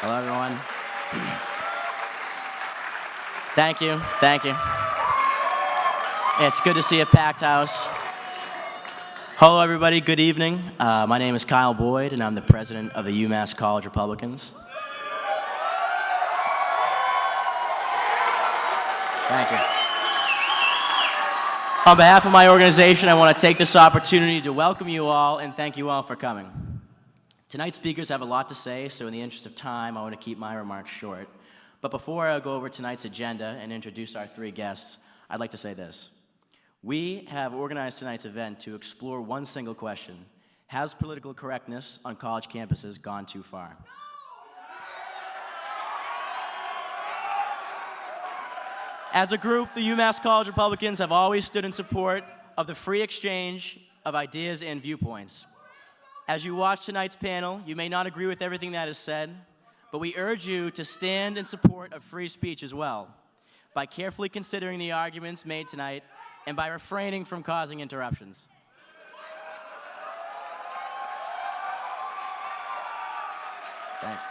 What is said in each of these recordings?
Hello, everyone. Thank you. It's good to see a packed house. Hello, everybody. Good evening. My name is Kyle Boyd, and I'm the president of the UMass College Republicans. Thank you. On behalf of my organization, I want to take this opportunity to welcome you all and thank you all for coming. Tonight's speakers have a lot to say, so in the interest of time, I want to keep my remarks short. But before I go over tonight's agenda and introduce our three guests, I'd like to say this. We have organized tonight's event to explore one single question. Has political correctness on college campuses gone too far? As a group, the UMass College Republicans have always stood in support of the free exchange of ideas and viewpoints. As you watch tonight's panel, you may not agree with everything that is said, but we urge you to stand in support of free speech as well, by carefully considering the arguments made tonight and by refraining from causing interruptions. Thanks.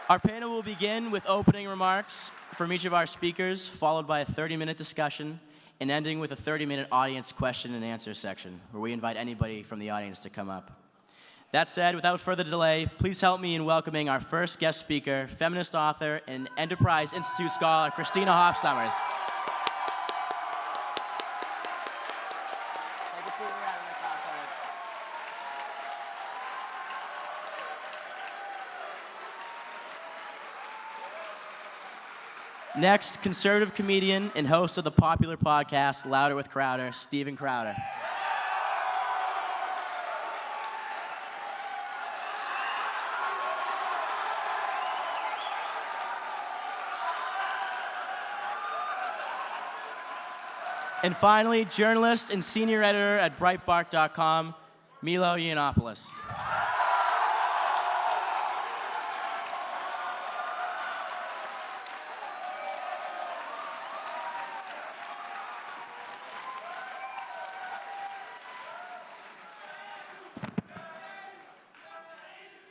Our panel will begin with opening remarks from each of our speakers, followed by a 30-minute discussion, and ending with a 30-minute audience question and answer section, where we invite anybody from the audience to come up. That said, without further delay, please help me in welcoming our first guest speaker, feminist author and Enterprise Institute scholar, Christina Hoff Sommers. Next, conservative comedian and host of the popular podcast, Louder with Crowder, Steven Crowder. And finally, journalist and senior editor at Breitbart.com, Milo Yiannopoulos.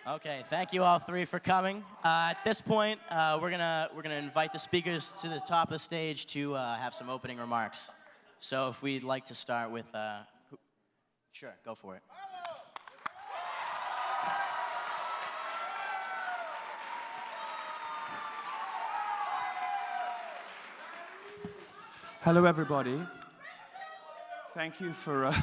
Okay, thank you all three for coming. At this point, we're gonna invite the speakers to the top of the stage to have some opening remarks. So if we'd like to start with, sure, go for it. Hello, everybody. Thank you for...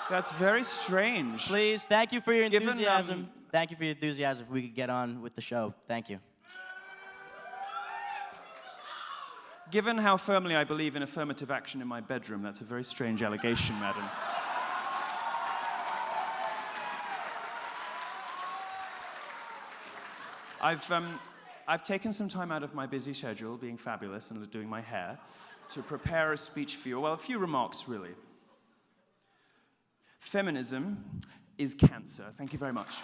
That's very strange. Please, thank you for your enthusiasm. Thank you for your enthusiasm. If we could get on with the show. Thank you. Given how firmly I believe in affirmative action in my bedroom, that's a very strange allegation, madam. I've taken some time out of my busy schedule, being fabulous and doing my hair, to prepare a speech for you. Well, a few remarks, really. Feminism is cancer. Thank you very much.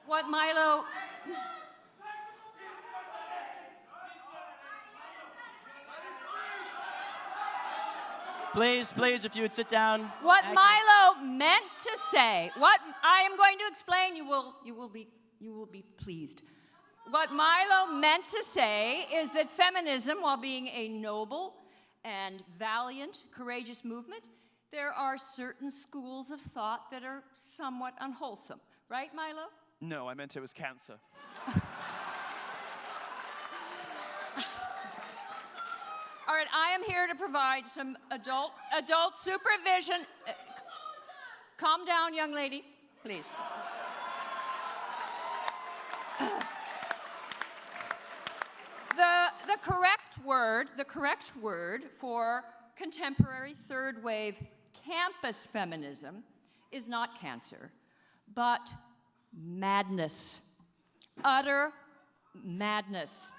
What Milo... Please, if you would sit down. What Milo meant to say, what I am going to explain, you will be pleased. What Milo meant to say is that feminism, while being a noble and valiant, courageous movement, there are certain schools of thought that are somewhat unwholesome. Right, Milo? No, I meant it was cancer. All right, I am here to provide some adult supervision. Calm down, young lady, please. The correct word for contemporary third wave campus feminism is not cancer, but madness. Utter madness.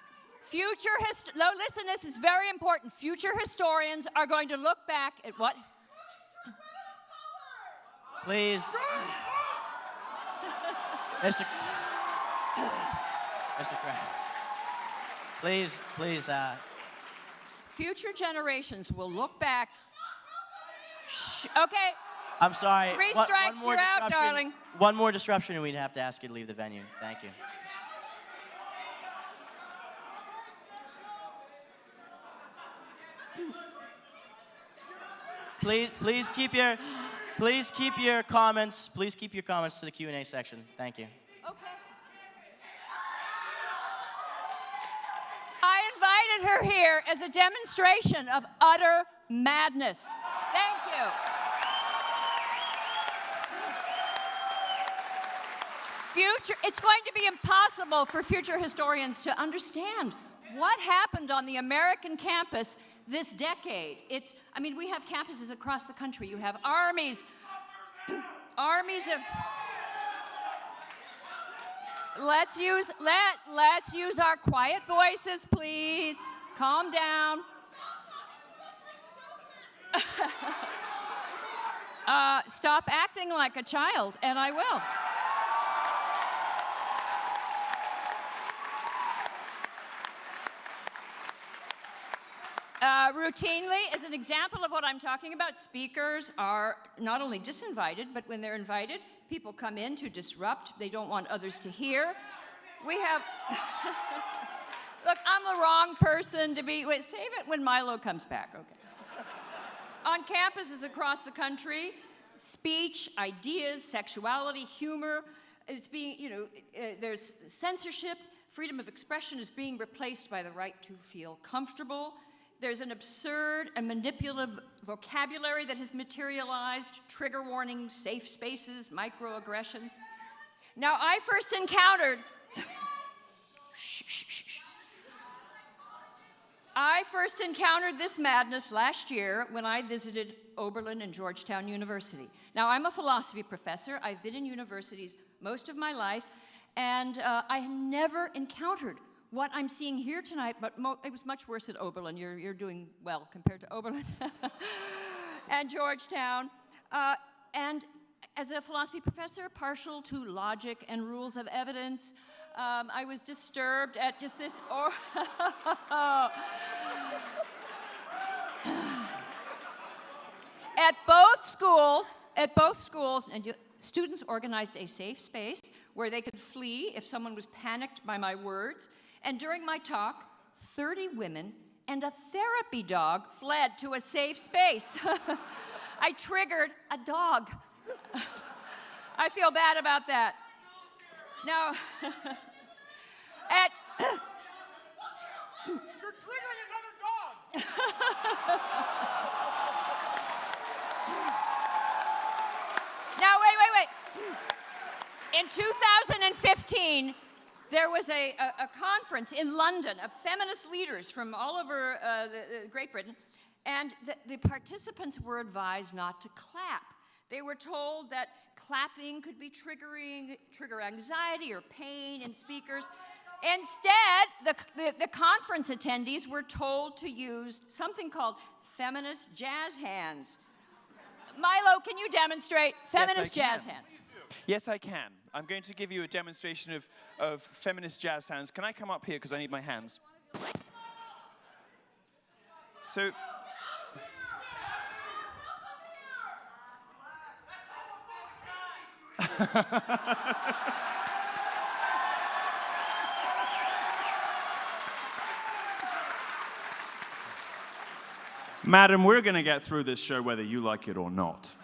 Listen, this is very important. Future historians are going to look back at what? Please. Mr. Mr. Craig. Please, please. Future generations will look back. Shh, okay, I'm sorry. 3 One strikes, more you're out, disruption. darling. One more disruption, and we'd have to ask you to leave the venue. Thank you. Please keep your comments. Please keep your comments to the Q&A section. Thank you. Okay. I invited her here as a demonstration of utter madness. Thank you. It's going to be impossible for future historians to understand what happened on the American campus this decade. We have campuses across the country. You have armies of. Let's use our quiet voices, please. Calm down. Stop acting like a child, and I will. Routinely, as an example of what I'm talking about, speakers are not only disinvited, but when they're invited, people come in to disrupt. They don't want others to hear. We have... Look, I'm the wrong person to be... Wait, save it when Milo comes back, okay. On campuses across the country, speech, ideas, sexuality, humor, it's being, there's censorship, freedom of expression is being replaced by the right to feel comfortable. There's an absurd and manipulative vocabulary that has materialized, trigger warnings, safe spaces, microaggressions. Now, I first encountered this madness last year when I visited Oberlin and Georgetown University. Now, I'm a philosophy professor. I've been in universities most of my life, and I have never encountered what I'm seeing here tonight, but it was much worse at Oberlin. You're doing well compared to Oberlin and Georgetown. And as a philosophy professor, partial to logic and rules of evidence, I was disturbed at just this. At both schools, and students organized a safe space where they could flee if someone was panicked by my words. And during my talk, 30 women and a therapy dog fled to a safe space. I triggered a dog. I feel bad about that. Now, You're triggering another dog! Now, wait. In 2015, there was a conference in London of feminist leaders from all over Great Britain, and the participants were advised not to clap. They were told that clapping could be trigger anxiety or pain in speakers. Instead, the conference attendees were told to use something called feminist jazz hands. Milo, can you demonstrate feminist jazz hands? Yes, I can. I'm going to give you a demonstration of feminist jazz hands. Can I come up here because I need my hands? So... Madam, we're going to get through this show whether you like it or not.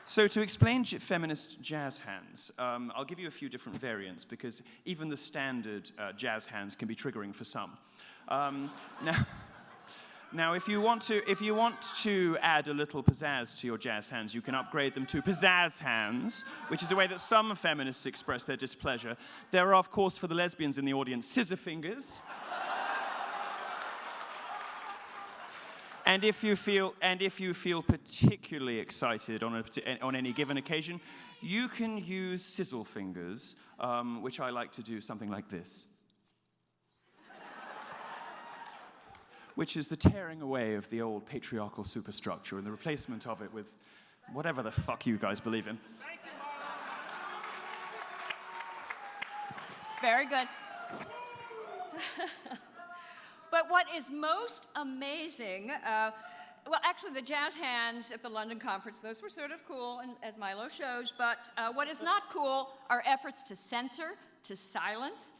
So to explain feminist jazz hands, I'll give you a few different variants because even the standard jazz hands can be triggering for some. Now, if you want to add a little pizzazz to your jazz hands, you can upgrade them to pizzazz hands, which is a way that some feminists express their displeasure. There are, of course, for the lesbians in the audience, scissor fingers. And if you feel particularly excited on any given occasion, you can use sizzle fingers, which I like to do something like this, which is the tearing away of the old patriarchal superstructure and the replacement of it with Whatever the fuck you guys believe in. Very good. But what is most amazing, well, actually, the jazz hands at the London conference, those were sort of cool, and as Milo shows, but what is not cool are efforts to censor, to silence.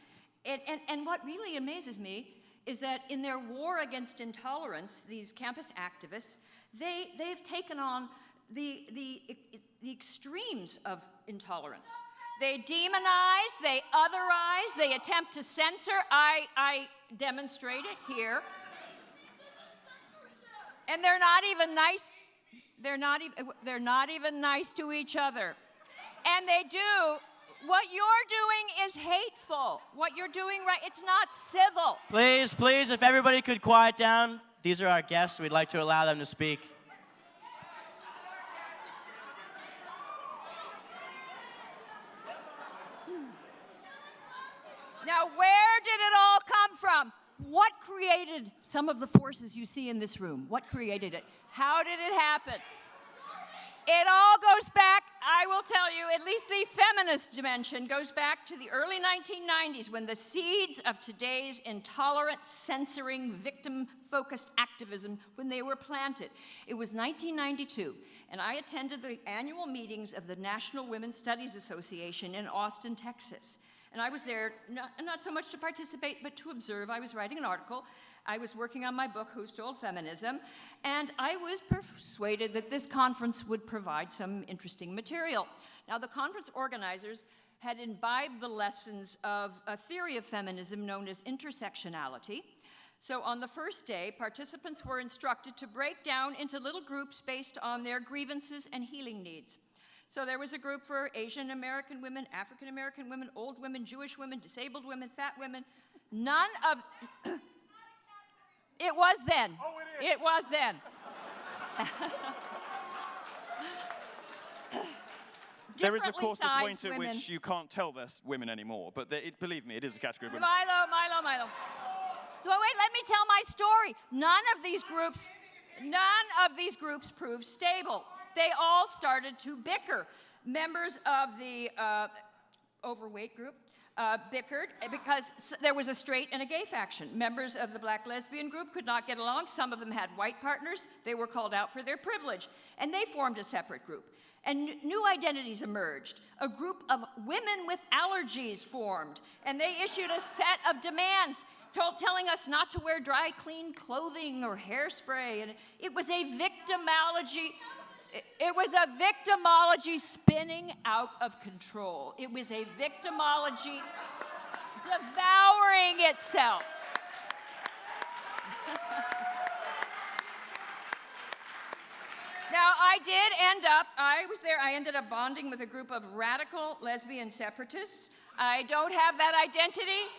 And what really amazes me is that in their war against intolerance, these campus activists, they've taken on the extremes of intolerance. They demonize, they otherize, they attempt to censor. I demonstrate it here. And they're not even nice. They're not even nice to each other. And they do. What you're doing is hateful. What you're doing right, it's not civil. Please, if everybody could quiet down. These are our guests. We'd like to allow them to speak. Now, where did it all come from? What created some of the forces you see in this room? What created it? How did it happen? It all goes back, I will tell you, at least the feminist dimension goes back to the early 1990s when the seeds of today's intolerant, censoring, victim-focused activism, when they were planted. It was 1992, and I attended the annual meetings of the National Women's Studies Association in Austin, Texas. And I was there not so much to participate, but to observe. I was writing an article. I was working on my book, Who Stole Feminism? And I was persuaded that this conference would provide some interesting material. Now, the conference organizers had imbibed the lessons of a theory of feminism known as intersectionality. So on the first day, participants were instructed to break down into little groups based on their grievances and healing needs. So there was a group for Asian American women, African American women, old women, Jewish women, disabled women, fat women. None of... It was then. Oh, it is. It was then. There is, of Differently course, a point sized at women. which you can't tell this women anymore, but believe me, it is a category of women. Milo. Well, wait, let me tell my story. None of these groups proved stable. They all started to bicker. Members of the overweight group bickered because there was a straight and a gay faction. Members of the black lesbian group could not get along. Some of them had white partners. They were called out for their privilege. And they formed a separate group. And new identities emerged. A group of women with allergies formed. And they issued a set of demands telling us not to wear dry, clean clothing or hairspray. And it was a victimology. It was a victimology spinning out of control. It was a victimology devouring itself. Now, I ended up bonding with a group of radical lesbian separatists. I don't have that identity,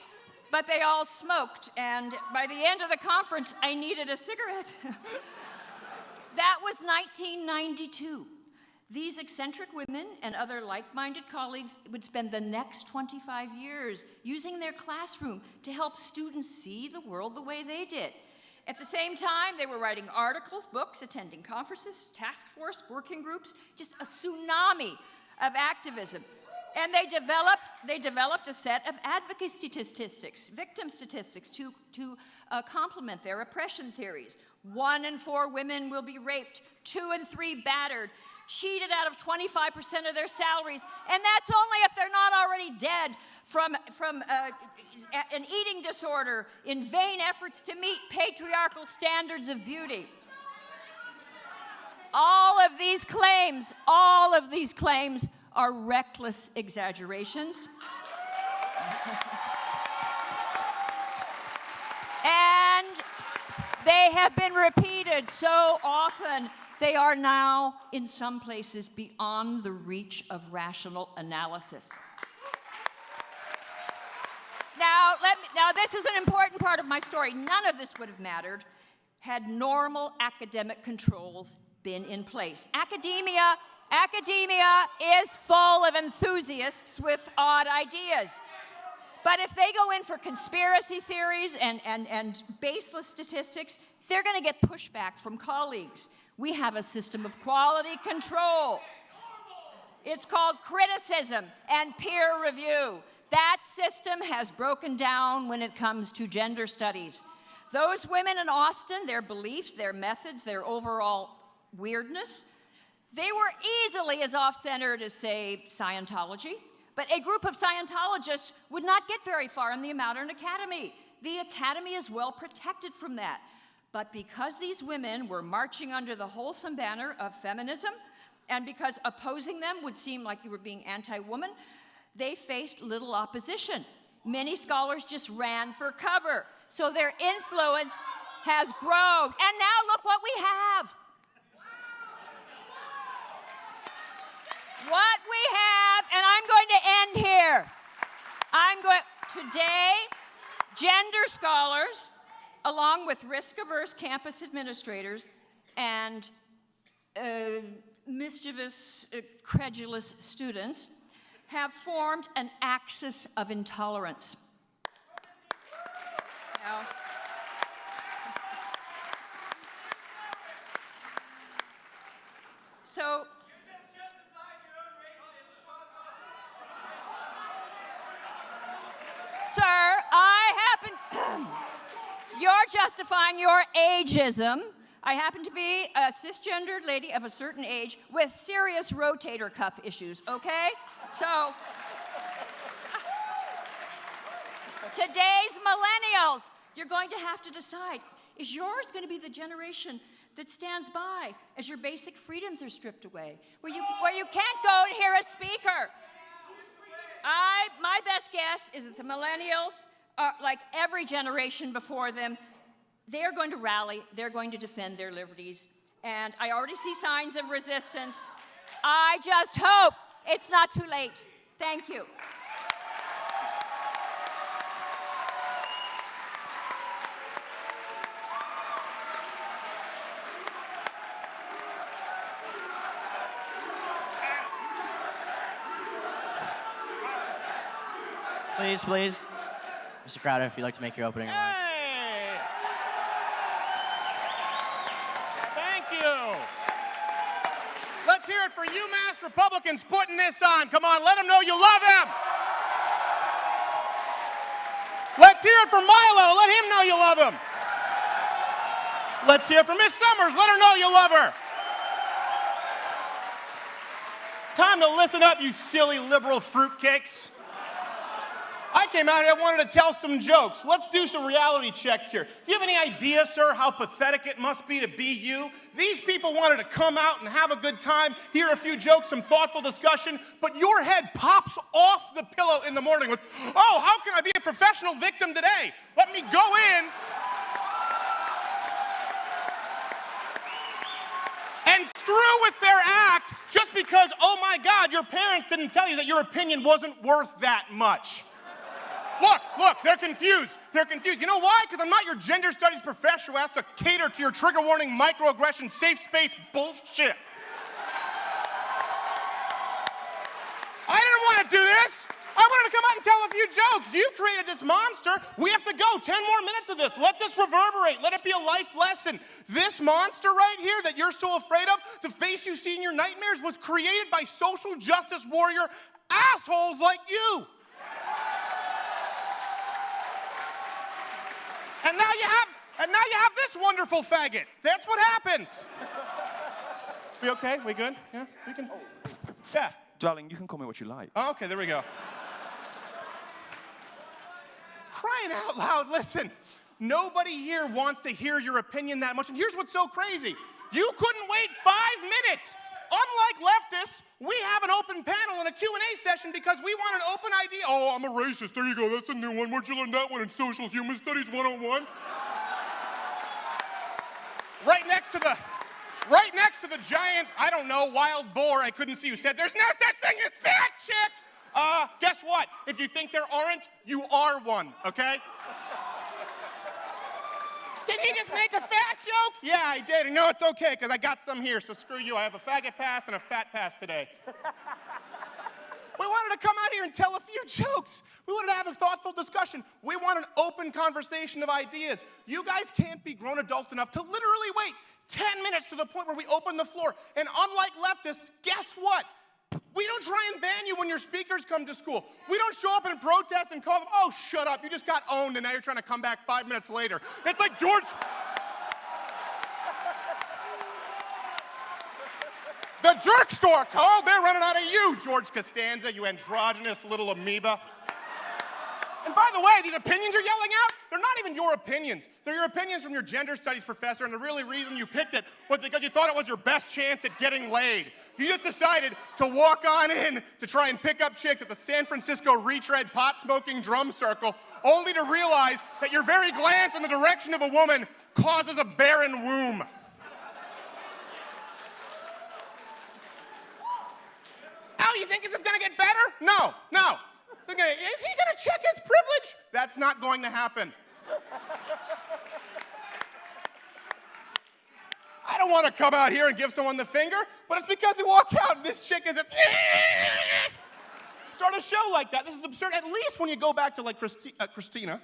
but they all smoked. And by the end of the conference, I needed a cigarette. That was 1992. These eccentric women and other like-minded colleagues would spend the next 25 years using their classroom to help students see the world the way they did. At the same time, they were writing articles, books, attending conferences, task force, working groups, just a tsunami of activism. And they developed a set of advocacy statistics, victim statistics to complement their oppression theories. 1 in 4 women will be raped, 2 in 3 battered, cheated out of 25% of their salaries, and that's only if they're not already dead from an eating disorder in vain efforts to meet patriarchal standards of beauty. All of these claims are reckless exaggerations. And they have been repeated so often, they are now, in some places, beyond the reach of rational analysis. Now, this is an important part of my story. None of this would have mattered had normal academic controls been in place. Academia is full of enthusiasts with odd ideas. But if they go in for conspiracy theories and baseless statistics, they're going to get pushback from colleagues. We have a system of quality control. It's called criticism and peer review. That system has broken down when it comes to gender studies. Those women in Austin, their beliefs, their methods, their overall weirdness, they were easily as off-centered as, say, Scientology. But a group of Scientologists would not get very far in the Modern Academy. The Academy is well protected from that. But because these women were marching under the wholesome banner of feminism, and because opposing them would seem like you were being anti-woman, they faced little opposition. Many scholars just ran for cover. So their influence has grown. And now look what we have. What we have, and I'm going to end here. Today, gender scholars, along with risk-averse campus administrators and mischievous, credulous students, have formed an axis of intolerance. Now, so, sir, you're justifying your ageism. I happen to be a cisgendered lady of a certain age with serious rotator cuff issues, okay? So, today's millennials, you're going to have to decide, is yours going to be the generation that stands by as your basic freedoms are stripped away, where you can't go and hear a speaker? My best guess is that the millennials, like every generation before them, they're going to rally, they're going to defend their liberties, and I already see signs of resistance. I just hope it's not too late. Thank you. Please. Mr. Crowder, if you'd like to make your opening remarks. Hey! Thank you. Let's hear it for UMass Republicans putting this on. Come on, let them know you love him. Let's hear it for Milo. Let him know you love him. Let's hear it for Miss Sommers. Let her know you love her. Time to listen up, you silly liberal fruitcakes. I came out here, I wanted to tell some jokes. Let's do some reality checks here. Do you have any idea, sir, how pathetic it must be to be you? These people wanted to come out and have a good time, hear a few jokes, some thoughtful discussion, but your head pops off the pillow in the morning with, oh, how can I be a professional victim today? Let me go in and screw with their act just because, oh my God, your parents didn't tell you that your opinion wasn't worth that much. Look, they're confused. You know why? Because I'm not your gender studies professor who has to cater to your trigger warning, microaggression, safe space bullshit. I didn't want to do this. I wanted to come out and tell a few jokes. You created this monster. We have to go. 10 more minutes of this. Let this reverberate. Let it be a life lesson. This monster right here that you're so afraid of, the face you see in your nightmares, was created by social justice warrior assholes like you. And now you have this wonderful faggot. That's what happens. We okay? We good? Yeah, we can. Yeah. Darling, you can call me what you like. Oh, okay, there we go. Crying out loud, listen. Nobody here wants to hear your opinion that much. And here's what's so crazy. You couldn't wait 5 minutes. Unlike leftists, we have an open panel and a Q&A session because we want an open idea. Oh, I'm a racist. There you go. That's a new one. Where'd you learn that one in Social Human Studies 101? Right next to the giant, I don't know, wild boar I couldn't see who said, there's no such thing as fat chicks. Guess what? If you think there aren't, you are one, okay? Did he just make a fat joke? Yeah, I did. And no, it's okay, because I got some here, so screw you. I have a faggot pass and a fat pass today. We wanted to come out here and tell a few jokes. We wanted to have a thoughtful discussion. We want an open conversation of ideas. You guys can't be grown adults enough to literally wait 10 minutes to the point where we open the floor. And unlike leftists, guess what? We don't try and ban you when your speakers come to school. We don't show up and protest and call them, oh, shut up, you just got owned and now you're trying to come back 5 minutes later. It's like George... The jerk store called, they're running out of you, George Costanza, you androgynous little amoeba. And by the way, these opinions you're yelling out, they're not even your opinions. They're your opinions from your gender studies professor, and the really reason you picked it was because you thought it was your best chance at getting laid. You just decided to walk on in to try and pick up chicks at the San Francisco retread pot-smoking drum circle, only to realize that your very glance in the direction of a woman causes a barren womb. Oh, you think this is gonna get better? No, no. Is he gonna check his privilege? That's not going to happen. I don't want to come out here and give someone the finger, but it's because they walk out and this chick is a... Start a show like that. This is absurd. At least when you go back to like Christina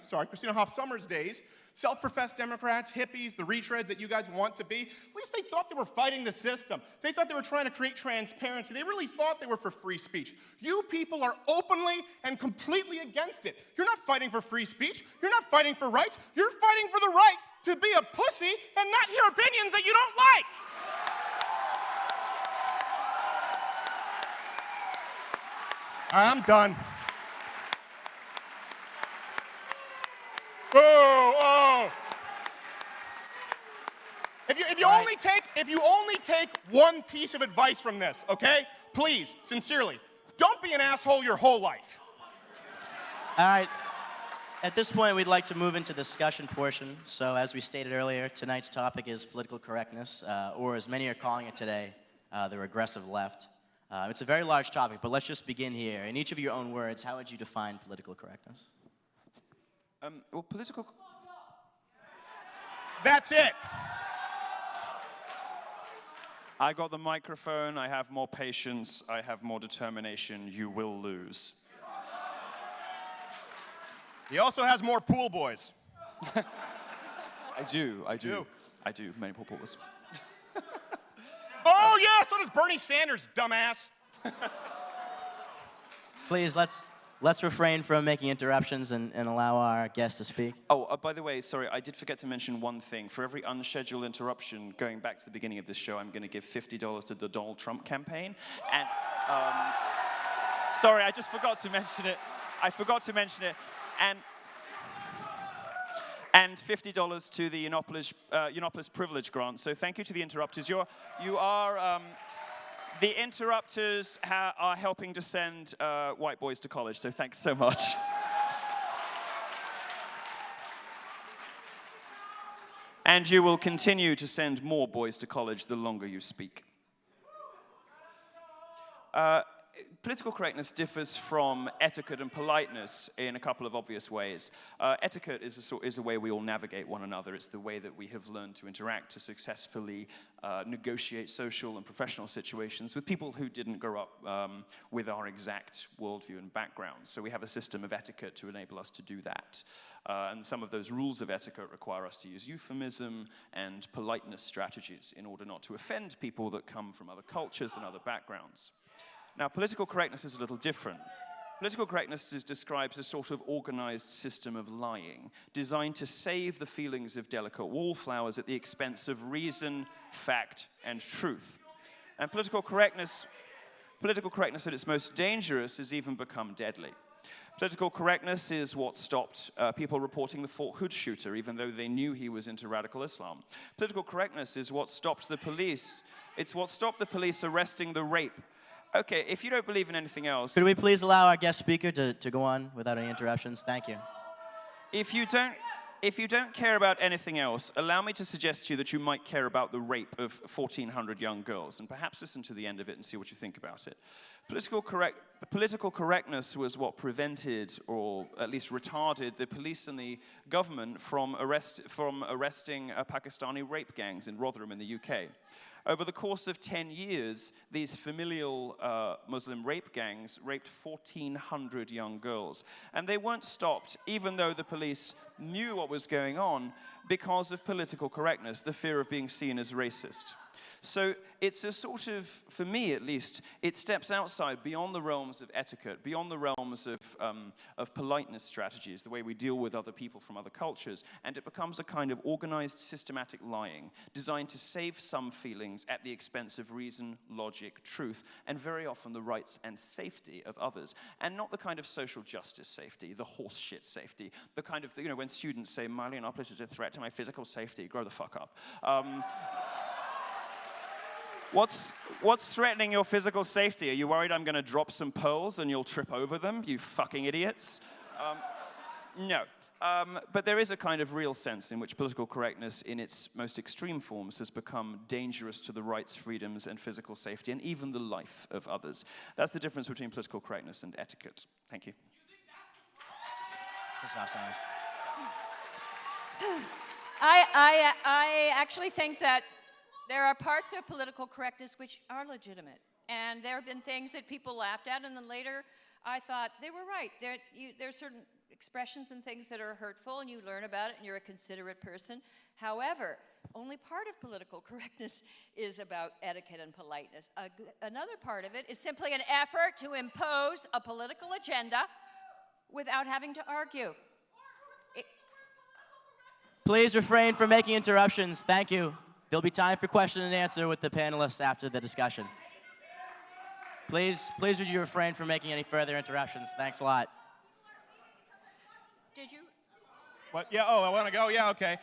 Hoff Sommers days, self-professed Democrats, hippies, the retreads that you guys want to be, at least they thought they were fighting the system. They thought they were trying to create transparency. They really thought they were for free speech. You people are openly and completely against it. You're not fighting for free speech. You're not fighting for rights. You're fighting for the right to be a pussy and not hear opinions that you don't like. All right, I'm done. Oh. If you only take one piece of advice from this, okay? Please, sincerely, don't be an asshole your whole life. All right. At this point, we'd like to move into the discussion portion. So as we stated earlier, tonight's topic is political correctness, or as many are calling it today, the regressive left. It's a very large topic, but let's just begin here. In each of your own words, how would you define political correctness? Well, political... That's it. I got the microphone, I have more patience, I have more determination, you will lose. He also has more pool boys. I do. Many pool boys. Oh, yeah, so does Bernie Sanders, dumbass. Please, let's refrain from making interruptions and allow our guest to speak. Oh, by the way, sorry, I did forget to mention one thing. For every unscheduled interruption, going back to the beginning of this show, I'm going to give $50 to the Donald Trump campaign. And, sorry, I just forgot to mention it. And $50 to the Yiannopoulos privilege grant. So thank you to the interrupters. The interrupters are helping to send white boys to college, so thanks so much. And you will continue to send more boys to college the longer you speak. Political correctness differs from etiquette and politeness in a couple of obvious ways. Etiquette is a way we all navigate one another. It's the way that we have learned to interact, to successfully negotiate social and professional situations with people who didn't grow up with our exact worldview and background. So we have a system of etiquette to enable us to do that. And some of those rules of etiquette require us to use euphemism and politeness strategies in order not to offend people that come from other cultures and other backgrounds. Now, political correctness is a little different. Political correctness describes a sort of organized system of lying, designed to save the feelings of delicate wallflowers at the expense of reason, fact, and truth. And political correctness at its most dangerous has even become deadly. Political correctness is what stopped people reporting the Fort Hood shooter, even though they knew he was into radical Islam. Political correctness is what stopped the police. It's what stopped the police arresting the rape. Okay, if you don't believe in anything else... Could we please allow our guest speaker to go on without any interruptions? Thank you. If you don't care about anything else, allow me to suggest to you that you might care about the rape of 1,400 young girls, and perhaps listen to the end of it and see what you think about it. Political correctness was what prevented, or at least retarded, the police and the government from arresting Pakistani rape gangs in Rotherham in the UK. Over the course of 10 years, these familial Muslim rape gangs raped 1,400 young girls. And they weren't stopped, even though the police knew what was going on, because of political correctness, the fear of being seen as racist. So it's a sort of, for me at least, it steps outside beyond the realms of etiquette, beyond the realms of politeness strategies, the way we deal with other people from other cultures, and it becomes a kind of organized, systematic lying designed to save some feelings at the expense of reason, logic, truth, and very often the rights and safety of others, and not the kind of social justice safety, the horse shit safety, the kind of, you know, when students say, Milo Yiannopoulos is a threat to my physical safety, grow the fuck up. What's threatening your physical safety? Are you worried I'm going to drop some pearls and you'll trip over them, you fucking idiots? No. But there is a kind of real sense in which political correctness in its most extreme forms has become dangerous to the rights, freedoms, and physical safety, and even the life of others. That's the difference between political correctness and etiquette. Thank you. Christina Hoff Sommers. I actually think that there are parts of political correctness which are legitimate. And there have been things that people laughed at, and then later I thought they were right. There are certain expressions and things that are hurtful, and you learn about it, and you're a considerate person. However, only part of political correctness is about etiquette and politeness. Another part of it is simply an effort to impose a political agenda without having to argue. Please refrain from making interruptions. Thank you. There'll be time for question and answer with the panelists after the discussion. Please would you refrain from making any further interruptions? Thanks a lot. Did you? What? Yeah, oh, I want to go? Yeah, okay.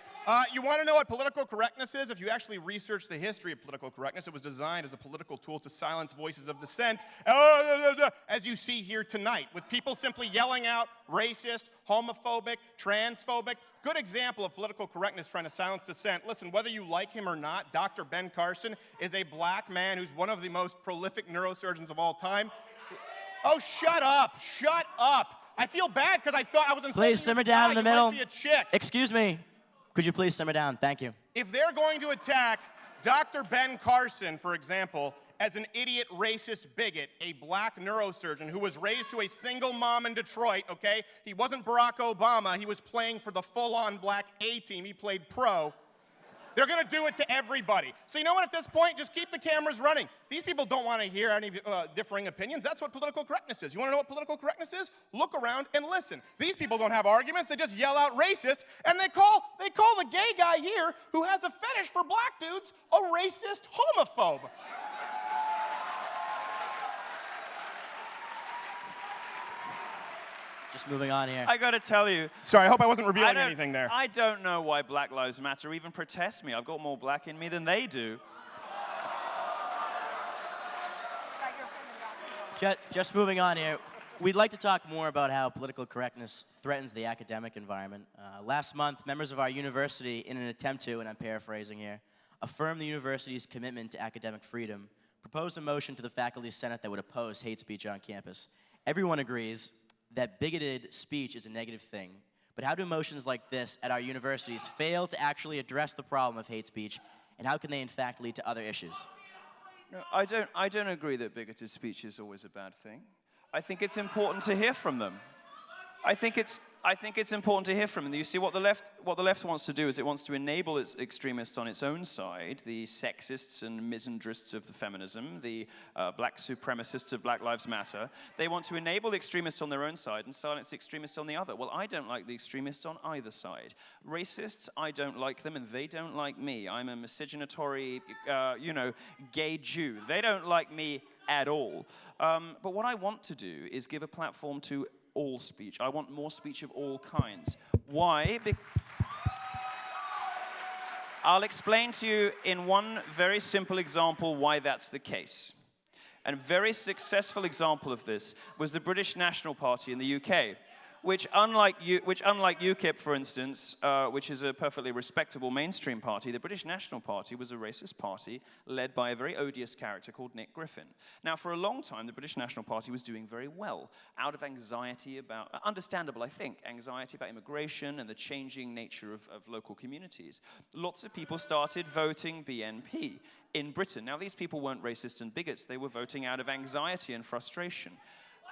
You want to know what political correctness is? If you actually research the history of political correctness, it was designed as a political tool to silence voices of dissent, as you see here tonight, with people simply yelling out racist, homophobic, transphobic. Good example of political correctness trying to silence dissent. Listen, whether you like him or not, Dr. Ben Carson is a black man who's one of the most prolific neurosurgeons of all time. Oh, shut up. Shut up. I feel bad because I thought I was insulting. Please simmer down in the middle. Might be a chick. Excuse me. Could you please simmer down? Thank you. If they're going to attack Dr. Ben Carson, for example, as an idiot, racist bigot, a black neurosurgeon who was raised to a single mom in Detroit, okay? He wasn't Barack Obama. He was playing for the full-on black A team. He played pro. They're going to do it to everybody. So you know what, at this point, just keep the cameras running. These people don't want to hear any differing opinions. That's what political correctness is. You want to know what political correctness is? Look around and listen. These people don't have arguments. They just yell out racist, and they call the gay guy here who has a fetish for black dudes a racist homophobe. Just moving on here. I gotta tell you. Sorry, I hope I wasn't revealing anything there. I don't know why Black Lives Matter even protests me. I've got more black in me than they do. Just moving on here. We'd like to talk more about how political correctness threatens the academic environment. Last month, members of our university, in an attempt to, and I'm paraphrasing here, affirm the university's commitment to academic freedom, proposed a motion to the faculty senate that would oppose hate speech on campus. Everyone agrees that bigoted speech is a negative thing. But how do motions like this at our universities fail to actually address the problem of hate speech, and how can they in fact lead to other issues? No, I don't agree that bigoted speech is always a bad thing. I think it's important to hear from them. I think it's important to hear from them. You see, what the left wants to do is it wants to enable its extremists on its own side, the sexists and misandrists of the feminism, the black supremacists of Black Lives Matter. They want to enable the extremists on their own side and silence the extremists on the other. Well, I don't like the extremists on either side. Racists, I don't like them, and they don't like me. I'm a miscegenatory, gay Jew. They don't like me at all. But what I want to do is give a platform to all speech. I want more speech of all kinds. Why? I'll explain to you in one very simple example why that's the case. And a very successful example of this was the British National Party in the UK, which unlike UKIP, for instance, which is a perfectly respectable mainstream party, the British National Party was a racist party led by a very odious character called Nick Griffin. Now, for a long time, the British National Party was doing very well, out of anxiety about, understandable, I think, anxiety about immigration and the changing nature of local communities. Lots of people started voting BNP. in Britain. Now, these people weren't racist and bigots. They were voting out of anxiety and frustration.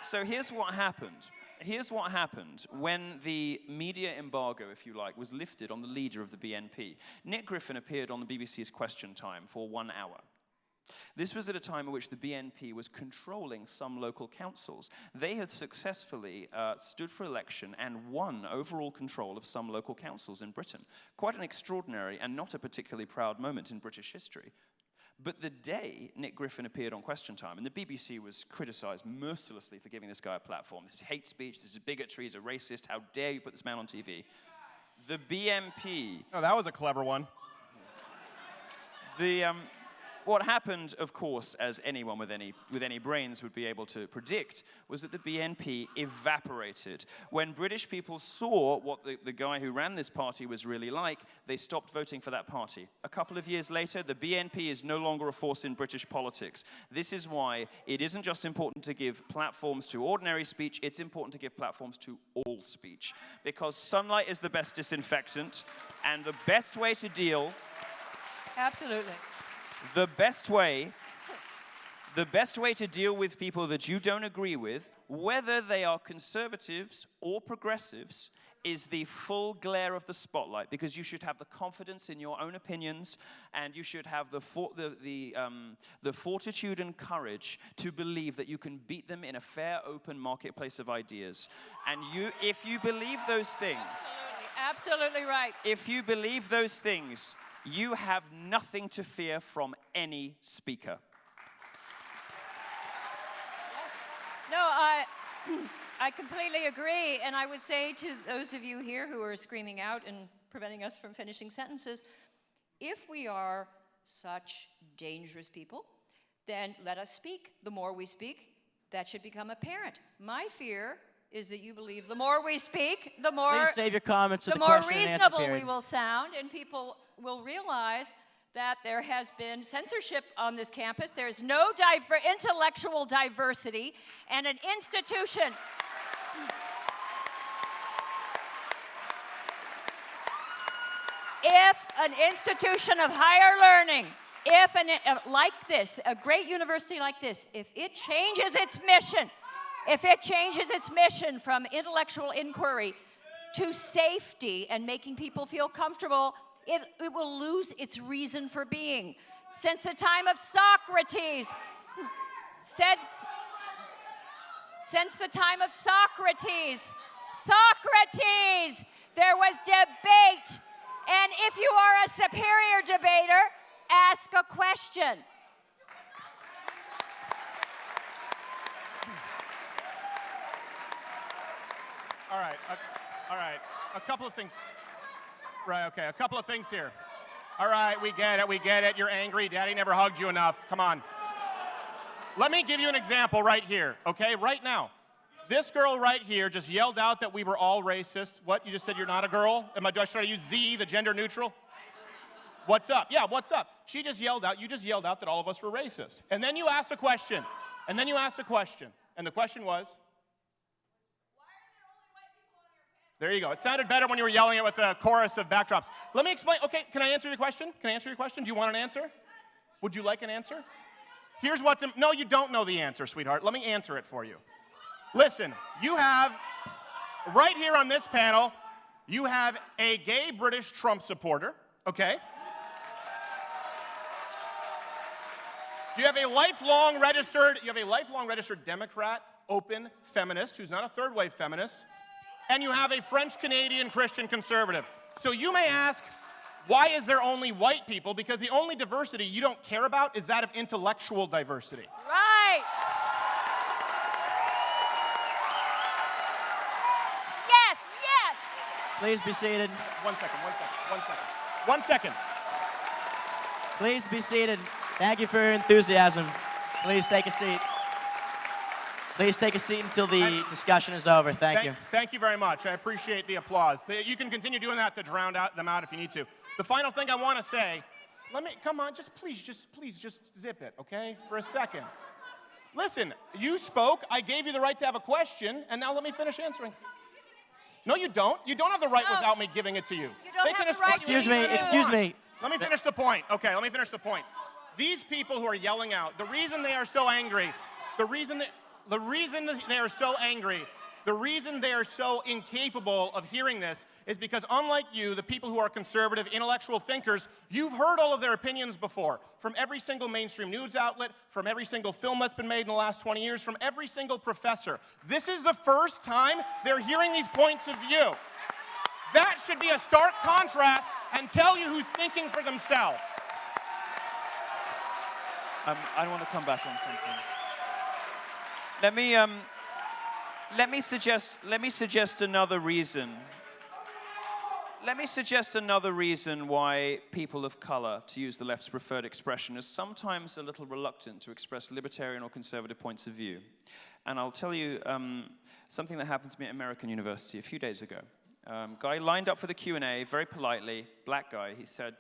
So here's what happened. Here's what happened when the media embargo, if you like, was lifted on the leader of the BNP. Nick Griffin appeared on the BBC's Question Time for 1 hour. This was at a time in which the BNP was controlling some local councils. They had successfully stood for election and won overall control of some local councils in Britain. Quite an extraordinary and not a particularly proud moment in British history. But the day Nick Griffin appeared on Question Time, and the BBC was criticized mercilessly for giving this guy a platform. This is hate speech, this is bigotry, he's a racist, how dare you put this man on TV? The BNP... Oh, that was a clever one. What happened, of course, as anyone with any brains would be able to predict, was that the BNP evaporated. When British people saw what the guy who ran this party was really like, they stopped voting for that party. A couple of years later, the BNP is no longer a force in British politics. This is why it isn't just important to give platforms to ordinary speech, it's important to give platforms to all speech. Because sunlight is the best disinfectant, and the best way to deal... Absolutely. The best way to deal with people that you don't agree with, whether they are conservatives or progressives, is the full glare of the spotlight, because you should have the confidence in your own opinions, and you should have the fortitude and courage to believe that you can beat them in a fair, open marketplace of ideas. And if you believe those things... Absolutely right. If you believe those things... you have nothing to fear from any speaker. No, I completely agree, and I would say to those of you here who are screaming out and preventing us from finishing sentences, if we are such dangerous people, then let us speak. The more we speak, that should become apparent. My fear is that you believe the more we speak, the more... Please save your comments to the more question and answer reasonable period. we will sound, and people will realize that there has been censorship on this campus. There is no intellectual diversity, and an institution... If an institution of higher learning, like this, a great university like this, if it changes its mission from intellectual inquiry to safety and making people feel comfortable, it will lose its reason for being. Since the time of Socrates, there was debate. And if you are a superior debater, ask a question. All right, a couple of things. Right, okay, a couple of things here. All right, we get it, you're angry, Daddy never hugged you enough, come on. Let me give you an example right here, okay, right now. This girl right here just yelled out that we were all racist. What, you just said you're not a girl? Do I try to use Z, the gender neutral? What's up? Yeah, what's up? You just yelled out that all of us were racist. And then you asked a question, and the question was? There you go. It sounded better when you were yelling it with a chorus of backdrops. Let me explain. Okay, can I answer your question? Do you want an answer? Would you like an answer? Here's what's... No, you don't know the answer, sweetheart. Let me answer it for you. Listen, you have, right here on this panel, you have a gay British Trump supporter, okay? You have a lifelong registered Democrat, open feminist, who's not a third-wave feminist, and you have a French-Canadian Christian conservative. So you may ask, why is there only white people? Because the only diversity you don't care about is that of intellectual diversity. Right. Yes. Please be seated. One second. Please be seated. Thank you for your enthusiasm. Please take a seat. Please take a seat until the discussion is over. Thank you. Thank you very much. I appreciate the applause. You can continue doing that to drown them out if you need to. The final thing I want to say, come on, please zip it, okay, for a second. Listen, you spoke, I gave you the right to have a question, and now let me finish answering. No, you don't. You don't have the right without me giving it to you. You don't have the right. Excuse me. Let me finish the point. Okay, let me finish the point. these people who are yelling out, the reason they are so angry, the reason they are so angry, the reason they are so incapable of hearing this is because, unlike you, the people who are conservative, intellectual thinkers, you've heard all of their opinions before, from every single mainstream news outlet, from every single film that's been made in the last 20 years, from every single professor. This is the first time they're hearing these points of view. That should be a stark contrast and tell you who's thinking for themselves. I want to come back on something. Let me suggest another reason. Let me suggest another reason why people of color, to use the left's preferred expression, is sometimes a little reluctant to express libertarian or conservative points of view. And I'll tell you something that happened to me at American University a few days ago. Guy lined up for the Q&A, very politely, black guy. He said,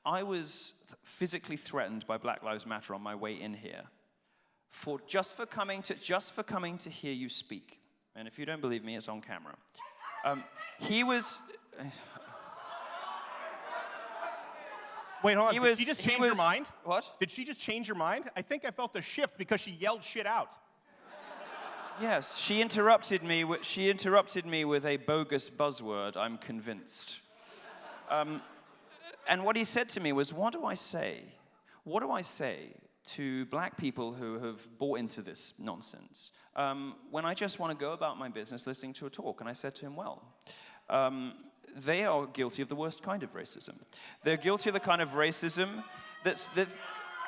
I was physically threatened by Black Lives Matter on my way in here. Just for coming to hear you speak. And if you don't believe me, it's on camera. He was... Wait, hold on. Did she just change your mind? What? Did she just change your mind? I think I felt a shift because she yelled shit out. Yes, she interrupted me with a bogus buzzword, I'm convinced. And what he said to me was, what do I say? What do I say to black people who have bought into this nonsense when I just want to go about my business listening to a talk? And I said to him, well, they are guilty of the worst kind of racism. They're guilty of the kind of racism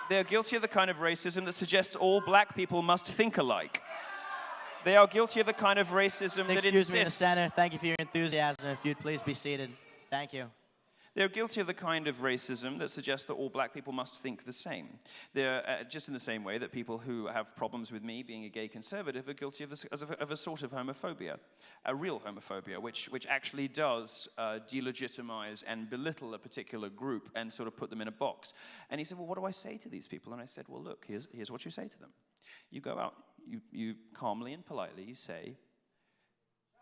they're guilty of the kind of racism that suggests all black people must think alike. They are guilty of the kind of racism that insists... Excuse me, the center. Thank you for your enthusiasm. If you'd please be seated. Thank you. They're guilty of the kind of racism that suggests that all black people must think the same. They're just in the same way that people who have problems with me being a gay conservative are guilty of a sort of homophobia, a real homophobia, which actually does delegitimize and belittle a particular group and sort of put them in a box. And he said, well, what do I say to these people? And I said, well, look, here's what you say to them. You go out, you calmly and politely, you say,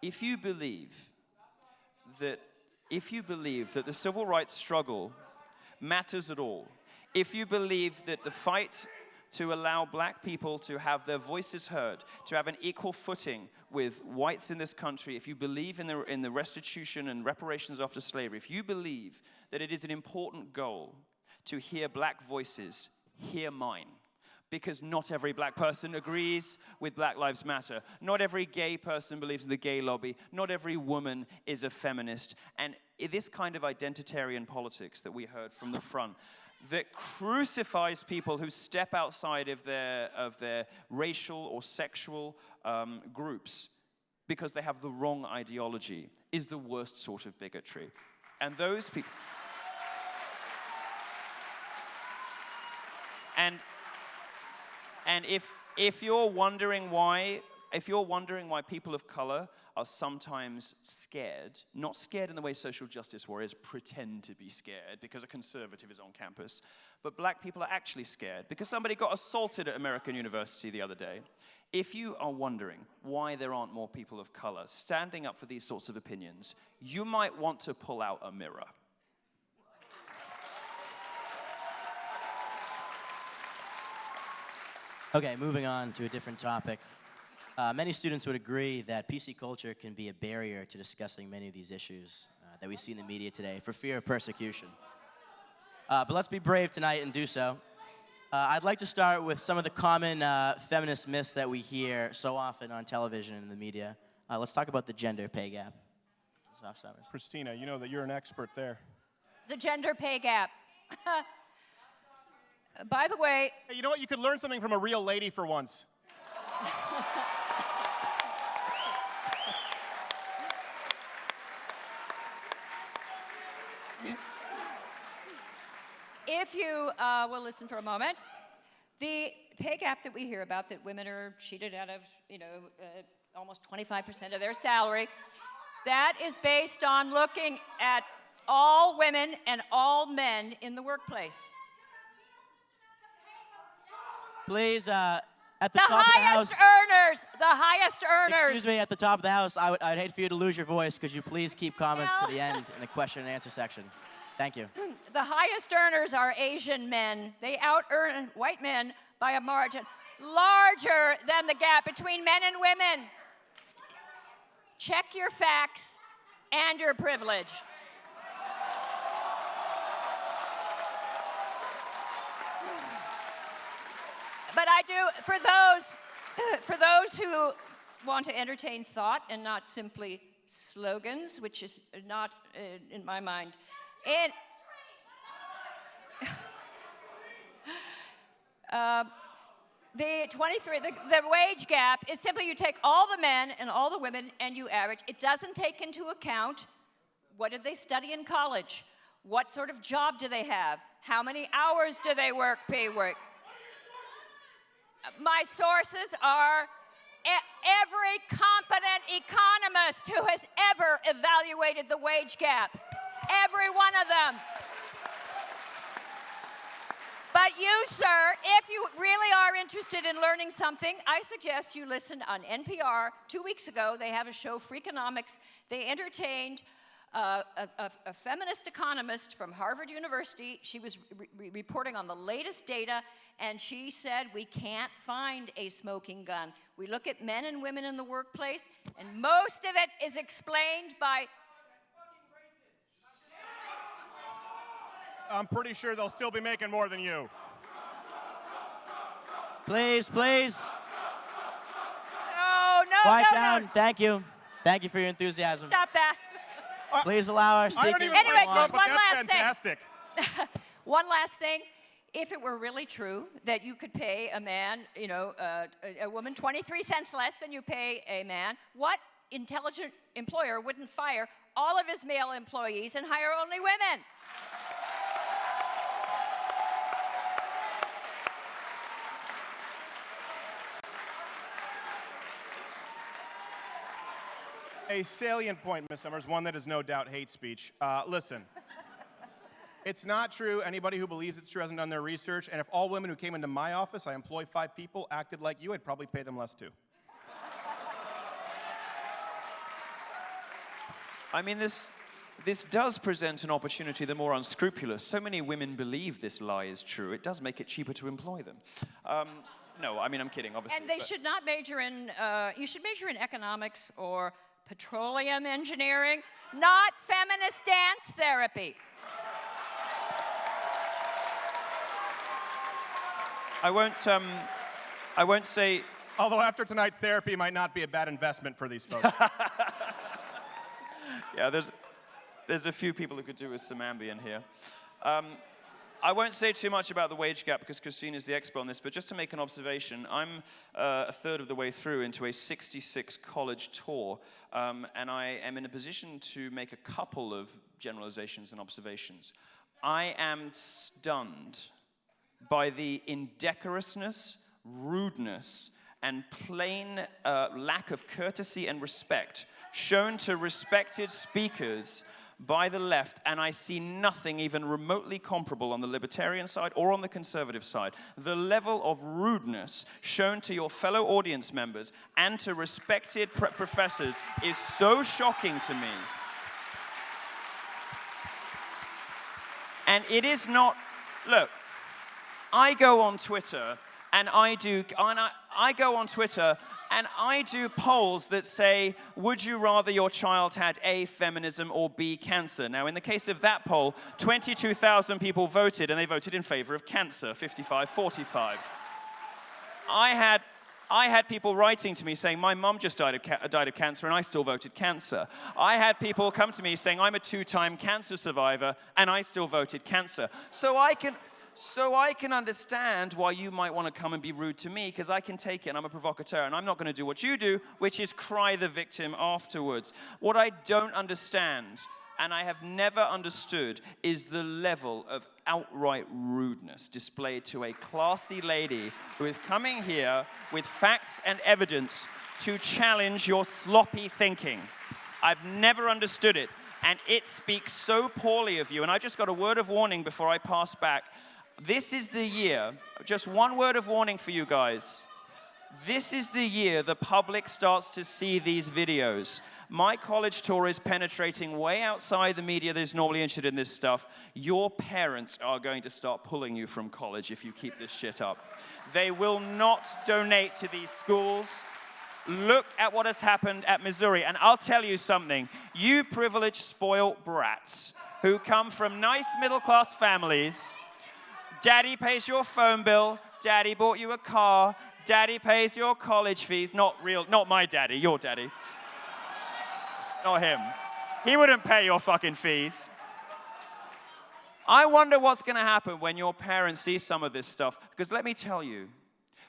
if you believe that the civil rights struggle matters at all, if you believe that the fight to allow black people to have their voices heard, to have an equal footing with whites in this country, if you believe in the restitution and reparations after slavery, if you believe that it is an important goal to hear black voices, hear mine. Because not every black person agrees with Black Lives Matter. Not every gay person believes in the gay lobby. Not every woman is a feminist. And this kind of identitarian politics that we heard from the front that crucifies people who step outside of their racial or sexual groups because they have the wrong ideology is the worst sort of bigotry. And those people... And if you're wondering why people of color are sometimes scared, not scared in the way social justice warriors pretend to be scared because a conservative is on campus, but black people are actually scared because somebody got assaulted at American University the other day. If you are wondering why there aren't more people of color standing up for these sorts of opinions, you might want to pull out a mirror. Okay, moving on to a different topic. Many students would agree that PC culture can be a barrier to discussing many of these issues that we see in the media today for fear of persecution. But let's be brave tonight and do so. I'd like to start with some of the common feminist myths that we hear so often on television and in the media. Let's talk about the gender pay gap. Ms. Hoff Sommers. Christina, you know that you're an expert there. The gender pay gap. By the way... Hey, you know what? You could learn something from a real lady for once. If you will listen for a moment, the pay gap that we hear about, that women are cheated out of, almost 25% of their salary, that is based on looking at all women and all men in the workplace. Please, at the top of the house. The highest earners. Excuse me, at the top of the house, I'd hate for you to lose your voice. Could you please keep comments to the end in the question and answer section? Thank you. The highest earners are Asian men. They out-earn white men by a margin larger than the gap between men and women. Check your facts and your privilege. But I do, for those who want to entertain thought and not simply slogans, which is not, in my mind, the wage gap is simply you take all the men and all the women and you average. It doesn't take into account what did they study in college, what sort of job do they have, how many hours do they work, pay work. My sources are every competent economist who has ever evaluated the wage gap. Every one of them. But you, sir, if you really are interested in learning something, I suggest you listen on NPR. 2 weeks ago, they have a show, Freakonomics. They entertained a feminist economist from Harvard University. She was reporting on the latest data, and she said, we can't find a smoking gun. We look at men and women in the workplace, and most of it is explained by... I'm pretty sure they'll still be making more than you. Please, please. No, Quiet no, down. no. Thank you. Thank you for your enthusiasm. Stop that. Please allow our speakers. I don't even Anyway, like just Trump, but one that's last thing. fantastic. One last thing. If it were really true that you could pay a man, a woman 23 cents less than you pay a man, what intelligent employer wouldn't fire all of his male employees and hire only women? A salient point, Ms. Sommers, one that is no doubt hate speech. Listen, it's not true. Anybody who believes it's true hasn't done their research. And if all women who came into my office, I employ 5 people, acted like you, I'd probably pay them less too. I mean, this does present an opportunity the more unscrupulous. So many women believe this lie is true. It does make it cheaper to employ them. No, I mean, I'm kidding, obviously. And they should not major in, you should major in economics or petroleum engineering, not feminist dance therapy. I won't say... Although after tonight, therapy might not be a bad investment for these folks. Yeah, there's a few people who could do with some Ambien here. I won't say too much about the wage gap because Christine is the expert on this, but just to make an observation, I'm a third of the way through into a 66 college tour, and I am in a position to make a couple of generalizations and observations. I am stunned by the indecorousness, rudeness, and plain lack of courtesy and respect shown to respected speakers by the left, and I see nothing even remotely comparable on the libertarian side or on the conservative side. The level of rudeness shown to your fellow audience members and to respected professors is so shocking to me. And it is not, look, I go on Twitter and I go on Twitter and I do polls that say, would you rather your child had A, feminism, or B, cancer? Now, in the case of that poll, 22,000 people voted, and they voted in favor of cancer, 55-45. I had people writing to me saying, my mum just died of cancer, and I still voted cancer. I had people come to me saying, I'm a 2-time cancer survivor, and I still voted cancer. So I can understand why you might want to come and be rude to me, because I can take it, and I'm a provocateur, and I'm not going to do what you do, which is cry the victim afterwards. What I don't understand, and I have never understood, is the level of outright rudeness displayed to a classy lady who is coming here with facts and evidence to challenge your sloppy thinking. I've never understood it, and it speaks so poorly of you. And I just got a word of warning before I pass back. This is the year, just one word of warning for you guys. This is the year the public starts to see these videos. My college tour is penetrating way outside the media that is normally interested in this stuff. Your parents are going to start pulling you from college if you keep this shit up. They will not donate to these schools. Look at what has happened at Missouri. And I'll tell you something. You privileged, spoiled brats who come from nice middle-class families. Daddy pays your phone bill. Daddy bought you a car. Daddy pays your college fees. Not my daddy, your daddy. Not him. He wouldn't pay your fucking fees. I wonder what's going to happen when your parents see some of this stuff. Because let me tell you,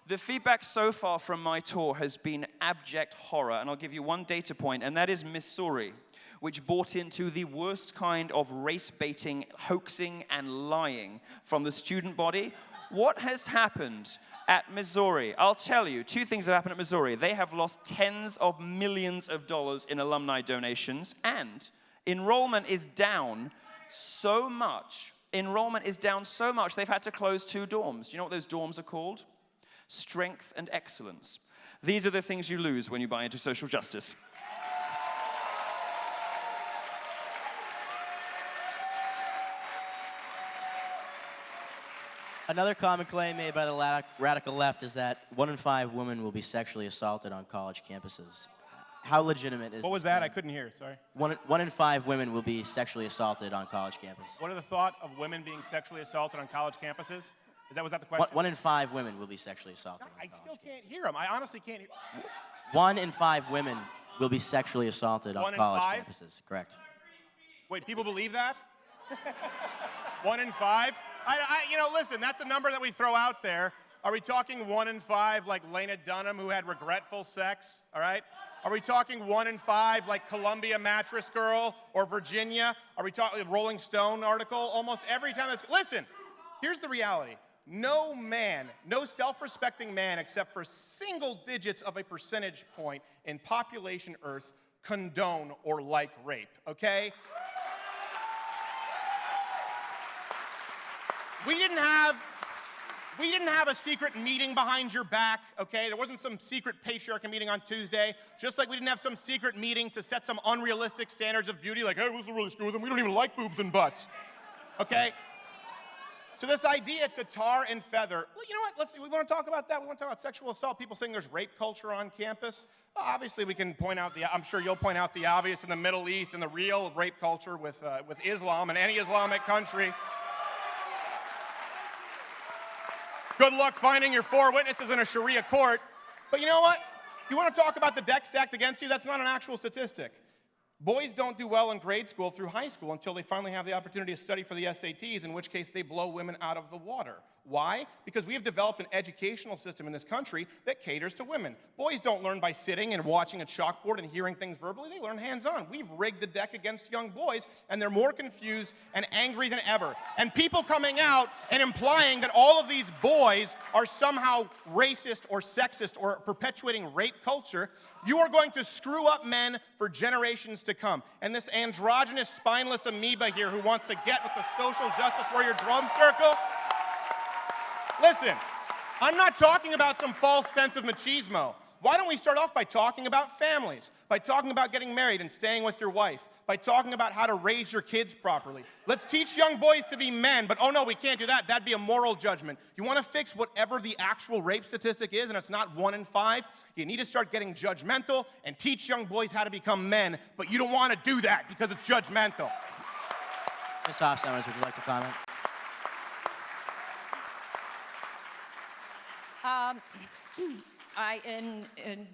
the feedback so far from my tour has been abject horror. And I'll give you one data point, and that is Missouri, which bought into the worst kind of race-baiting, hoaxing, and lying from the student body. What has happened at Missouri? I'll tell you, two things have happened at Missouri. They have lost tens of millions of dollars in alumni donations, and enrollment is down so much. They've had to close 2 dorms. Do you know what those dorms are called? Strength and excellence. These are the things you lose when you buy into social justice. Another common claim made by the radical left is that 1 in 5 women will be sexually assaulted on college campuses. How legitimate is What was this that? claim? I couldn't hear. Sorry. One in 5 women will be sexually assaulted on college campus. What are the thought of women being sexually assaulted on college campuses? Was that the question? 1 in 5 women will be sexually assaulted. I still can't hear him. I honestly can't hear. 1 in 5 women will be sexually assaulted on 1 in college 5? campuses. Correct. Wait, people believe that? 1 in 5? Listen, that's a number that we throw out there. Are we talking 1 in 5 like Lena Dunham, who had regretful sex? All right? Are we talking 1 in 5 like Columbia Mattress Girl or Virginia? Are we talking Rolling Stone article? Almost every time that's... Listen, here's the reality. No man, no self-respecting man, except for single digits of a percentage point in population Earth, condone or like rape, okay? We didn't have a secret meeting behind your back, okay? There wasn't some secret patriarchy meeting on Tuesday, just like we didn't have some secret meeting to set some unrealistic standards of beauty, like, hey, what's really screw with them? We don't even like boobs and butts, okay? So this idea to tar and feather, well, you know what, we want to talk about that. We want to talk about sexual assault, people saying there's rape culture on campus. Obviously, we can point out I'm sure you'll point out the obvious in the Middle East and the real rape culture with Islam and any Islamic country. Good luck finding your 4 witnesses in a Sharia court. But you know what? You want to talk about the deck stacked against you? That's not an actual statistic. Boys don't do well in grade school through high school until they finally have the opportunity to study for the SATs, in which case they blow women out of the water. Why? Because we have developed an educational system in this country that caters to women. Boys don't learn by sitting and watching a chalkboard and hearing things verbally. They learn hands-on. We've rigged the deck against young boys, and they're more confused and angry than ever. And people coming out and implying that all of these boys are somehow racist or sexist or perpetuating rape culture, you are going to screw up men for generations to come. And this androgynous, spineless amoeba here who wants to get with the social justice warrior drum circle, listen, I'm not talking about some false sense of machismo. Why don't we start off by talking about families, by talking about getting married and staying with your wife, by talking about how to raise your kids properly. Let's teach young boys to be men, but oh no, we can't do that. That'd be a moral judgment. You want to fix whatever the actual rape statistic is, and it's not 1 in 5, you need to start getting judgmental and teach young boys how to become men, but you don't want to do that because it's judgmental. Ms. Hoff Sommers, would you like to comment? In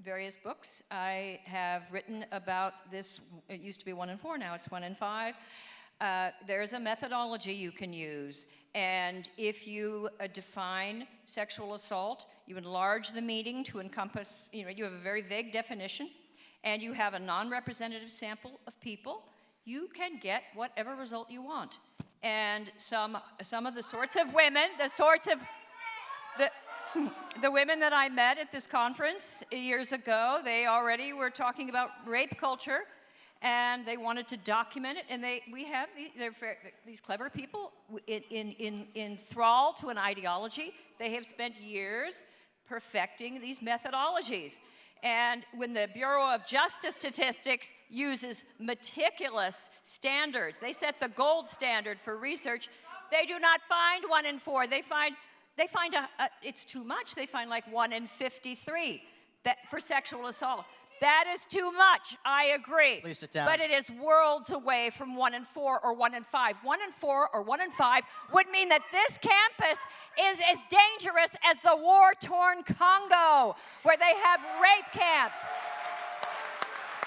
various books, I have written about this. It used to be 1 in 4, now it's 1 in 5. There's a methodology you can use, and if you define sexual assault, you enlarge the meaning to encompass, you have a very vague definition, and you have a non-representative sample of people, you can get whatever result you want. And some of the sorts of women, the women that I met at this conference years ago, they already were talking about rape culture, and they wanted to document it. And these clever people in thrall to an ideology. They have spent years perfecting these methodologies. And when the Bureau of Justice Statistics uses meticulous standards, they set the gold standard for research, they do not find 1 in 4. They find it's too much. They find like 1 in 53 for sexual assault. That is too much, I agree. Please sit down. But it is worlds away from 1 in 4 or 1 in 5. 1 in 4 or 1 in 5 would mean that this campus is as dangerous as the war-torn Congo, where they have rape camps.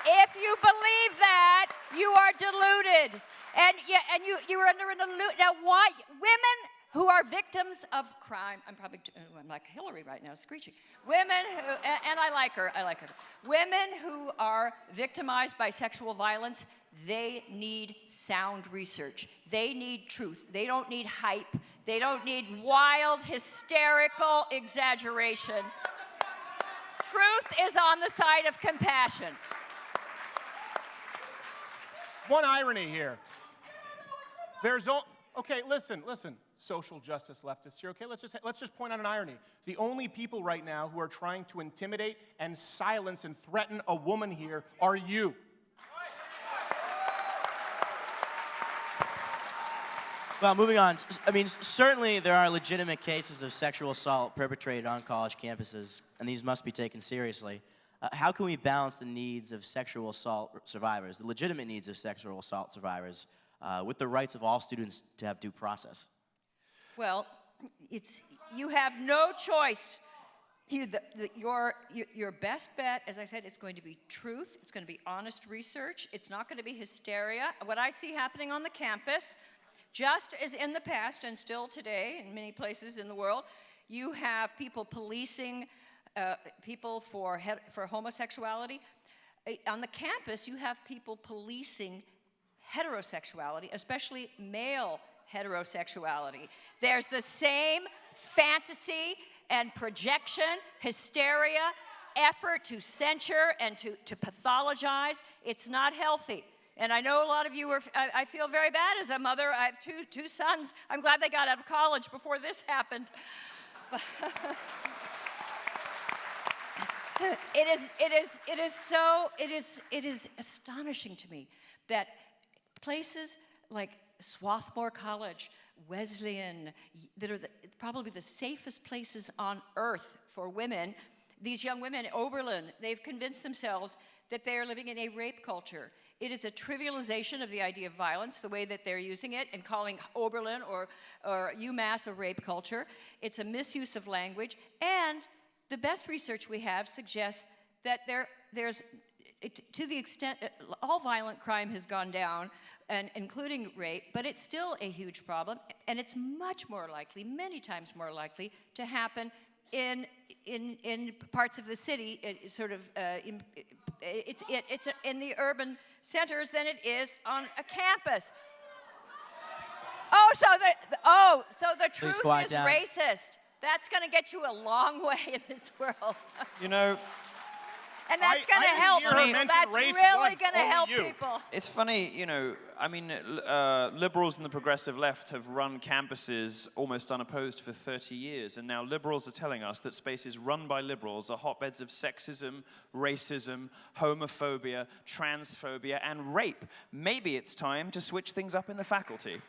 If you believe that, you are deluded. And you're under an illusion. Now, why? Women who are victims of crime, I'm like Hillary right now, screeching. Women who, and I like her. Women who are victimized by sexual violence, they need sound research. They need truth. They don't need hype. They don't need wild, hysterical exaggeration. Truth is on the side of compassion. One irony here. Okay, listen. Social justice leftists here, okay? Let's just point out an irony. The only people right now who are trying to intimidate and silence and threaten a woman here are you. Well, moving on. I mean, certainly there are legitimate cases of sexual assault perpetrated on college campuses, and these must be taken seriously. How can we balance the needs of sexual assault survivors, the legitimate needs of sexual assault survivors, with the rights of all students to have due process? Well, you have no choice. Your best bet, as I said, it's going to be truth. It's going to be honest research. It's not going to be hysteria. What I see happening on the campus, just as in the past and still today in many places in the world, you have people policing people for homosexuality. On the campus, you have people policing heterosexuality, especially male heterosexuality. There's the same fantasy and projection, hysteria, effort to censure and to pathologize. It's not healthy. And I know a lot of you I feel very bad as a mother. I have two sons. I'm glad they got out of college before this happened. It is astonishing to me that places like Swarthmore College, Wesleyan, that are probably the safest places on earth for women, these young women, Oberlin, they've convinced themselves that they are living in a rape culture. It is a trivialization of the idea of violence, the way that they're using it and calling Oberlin or UMass a rape culture. It's a misuse of language, and the best research we have suggests that there's to the extent all violent crime has gone down, and including rape, but it's still a huge problem, and it's much more likely, many times more likely, to happen in parts of the city, it's in the urban centers than it is on a campus. So the truth is racist. That's going to get you a long way in this world. You know. And that's going to help people. That's really going to help people. It's funny, you know, I mean, liberals and the progressive left have run campuses almost unopposed for 30 years, and now liberals are telling us that spaces run by liberals are hotbeds of sexism, racism, homophobia, transphobia, and rape. Maybe it's time to switch things up in the faculty.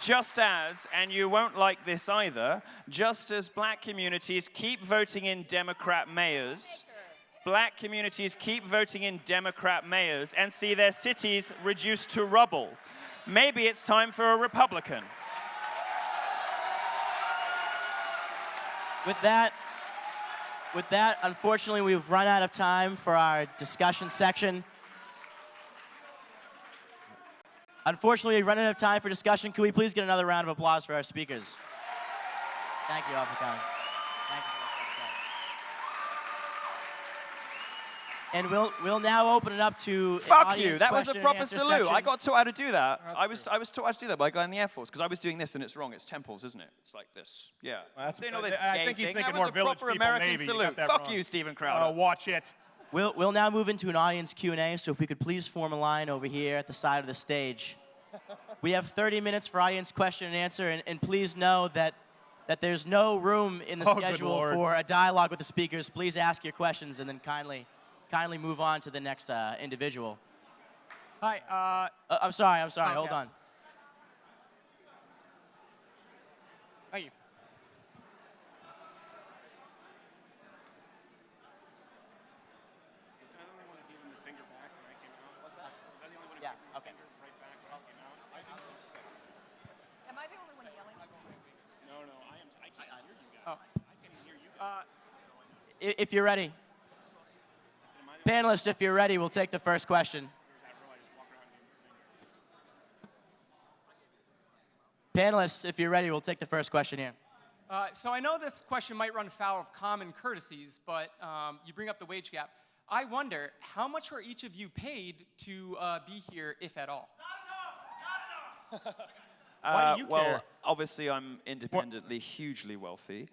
Just as, and you won't like this either, just as black communities keep voting in Democrat mayors, black communities keep voting in Democrat mayors and see their cities reduced to rubble. Maybe it's time for a Republican. With that, unfortunately, we've run out of time for our discussion section. Unfortunately, we've run out of time for discussion. Could we please get another round of applause for our speakers? Thank you all for coming. Thank you for what you said. And we'll now open it up to Fuck you! That was a question proper and answer salute. section. I got taught how to do that. I was taught how to do that by a guy in the Air Force because I was doing this and it's wrong. It's temples, isn't it? It's like this. Yeah. Well, Doing all this I gay think he's thing. thinking That more was a village proper people, American maybe. You salute. got that Fuck wrong. you, Steven Crowder. Watch it. We'll now move into an audience Q&A, so if we could please form a line over here at the side of the stage. We have 30 minutes for audience question and answer, and please know that that there's no room in the Oh, good schedule Lord. for a dialogue with the speakers. Please ask your questions and then kindly move on to the next individual. Hi. I'm sorry. Okay. Hold on. Thank you. Yeah. Okay. Am I the only one yelling? If you're ready, panelists, if you're ready, we'll take the first question. Panelists, if you're ready, we'll take the first question here. So I know this question might run foul of common courtesies, but you bring up the wage gap. I wonder, how much were each of you paid to be here, if at all? Why do you well, care? obviously, I'm independently hugely wealthy.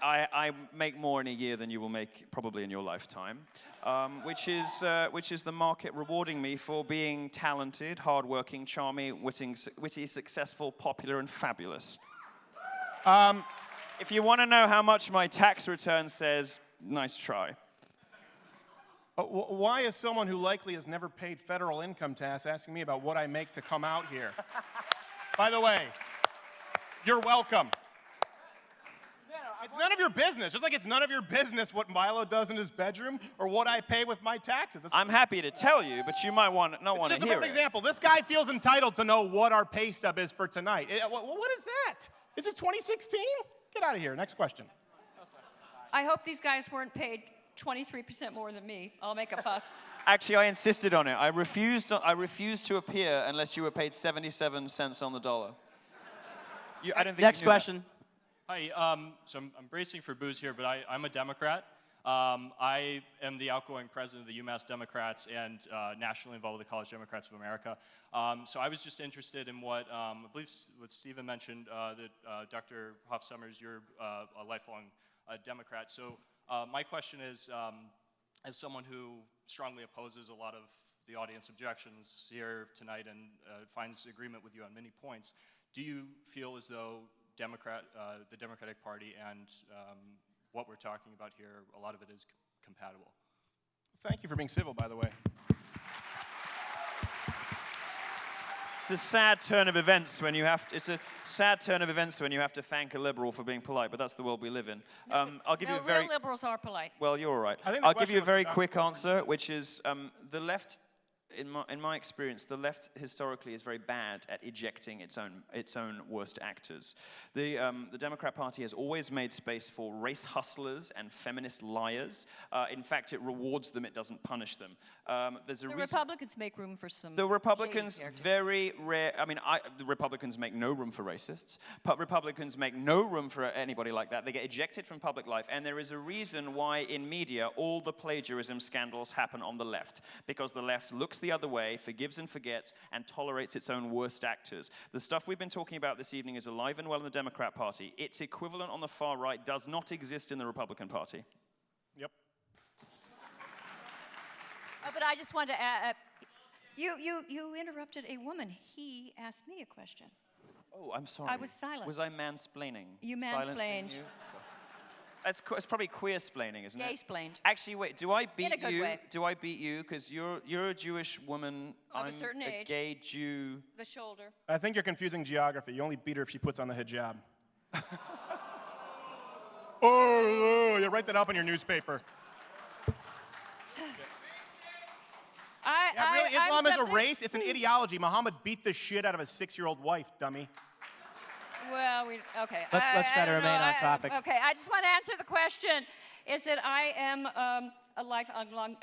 I make more in a year than you will make probably in your lifetime, which is the market rewarding me for being talented, hardworking, charming, witty, successful, popular, and fabulous. If you want to know how much my tax return says, nice try. Why is someone who likely has never paid federal income tax asking me about what I make to come out here? By the way, you're welcome. It's none of your business. Just like it's none of your business what Milo does in his bedroom or what I pay with my taxes. I'm happy to tell you, but you might not want to hear Just a perfect it. example. This guy feels entitled to know what our pay stub is for tonight. What is that? Is this 2016? Get out of here. Next question. I hope these guys weren't paid 23% more than me. I'll make a fuss. Actually, I insisted on it. I refused to appear unless you were paid 77 cents on the dollar. I don't think Next you knew that. question. Hi, so I'm bracing for booze here, but I'm a Democrat. I am the outgoing president of the UMass Democrats and nationally involved with the College Democrats of America. So I was just interested in what, I believe what Stephen mentioned, that Dr. Hoff Sommers, you're a lifelong Democrat. So my question is, as someone who strongly opposes a lot of the audience objections here tonight and finds agreement with you on many points, do you feel as though the Democratic Party and what we're talking about here, a lot of it is compatible? Thank you for being civil, by the way. It's a sad turn of events when you have to, thank a liberal for being polite, but that's the world we live in. I'll give you a very real liberals are polite. well. You're all right. I think the I'll give you a question very was quick answer, which is the left. In my experience, the left historically is very bad at ejecting its own worst actors. The Democrat Party has always made space for race hustlers and feminist liars. In fact, it rewards them; it doesn't punish them. There's a The reason. Republicans make room for some. The Republicans shady characters. very rare. I mean, the Republicans make no room for racists. But Republicans make no room for anybody like that. They get ejected from public life, and there is a reason why in media all the plagiarism scandals happen on the left, because the left looks the other way, forgives and forgets, and tolerates its own worst actors. The stuff we've been talking about this evening is alive and well in the Democrat Party. Its equivalent on the far right does not exist in the Republican Party. Yep. But I just wanted to add, you interrupted a woman. He asked me a question. Oh, I'm sorry. I was silenced. Was I mansplaining? You Silencing mansplained. you? It's probably queer-splaining, isn't it? Gay-splained. Actually, wait. Do I beat In a good you? way. Do I beat you? Because you're a Jewish woman. Of a I'm certain age. gay Jew. The shoulder. I think you're confusing geography. You only beat her if she puts on the hijab. Oh, you write that up in your newspaper. Yeah, really, Islam is a race. It's an ideology. Muhammad beat the shit out of his 6-year-old wife, dummy. Well, okay. Let's try to don't remain know. on topic. Okay, I just want to answer the question. Is that I am a lifelong.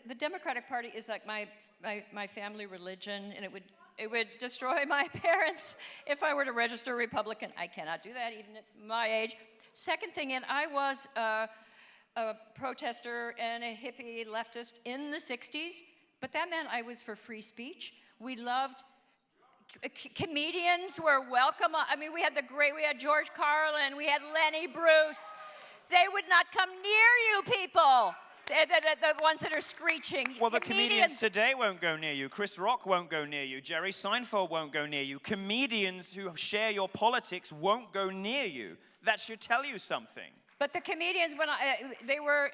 The Democratic Party is like my family religion, and it would destroy my parents if I were to register Republican. I cannot do that even at my age. Second thing, and I was a protester and a hippie leftist in the 60s, but that meant I was for free speech. We loved. Comedians were welcome. I mean, we had George Carlin, we had Lenny Bruce. They would not come near you people. The ones that are screeching. Well, the comedians today won't go near you. Chris Rock won't go near you. Jerry Seinfeld won't go near you. Comedians who share your politics won't go near you. That should tell you something. But the comedians,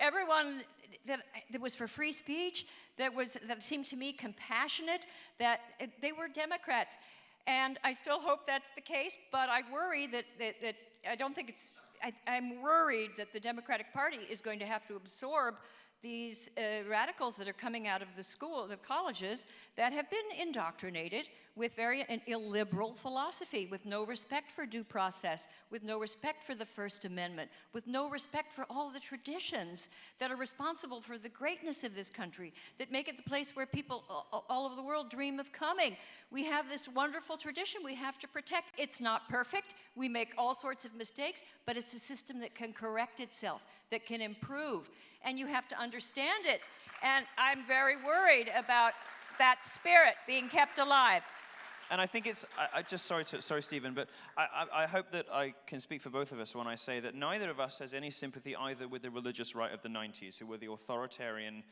everyone that was for free speech, that seemed to me compassionate, that they were Democrats. And I still hope that's the case, but I worry that I don't think it's, I'm worried that the Democratic Party is going to have to absorb these radicals that are coming out of the colleges that have been indoctrinated with an illiberal philosophy, with no respect for due process, with no respect for the First Amendment, with no respect for all the traditions that are responsible for the greatness of this country, that make it the place where people all over the world dream of coming. We have this wonderful tradition we have to protect. It's not perfect. We make all sorts of mistakes, but it's a system that can correct itself, that can improve. And you have to understand it. And I'm very worried about that spirit being kept alive. And I think it's, sorry, Stephen, but I hope that I can speak for both of us when I say that neither of us has any sympathy either with the religious right of the 90s, who were the authoritarian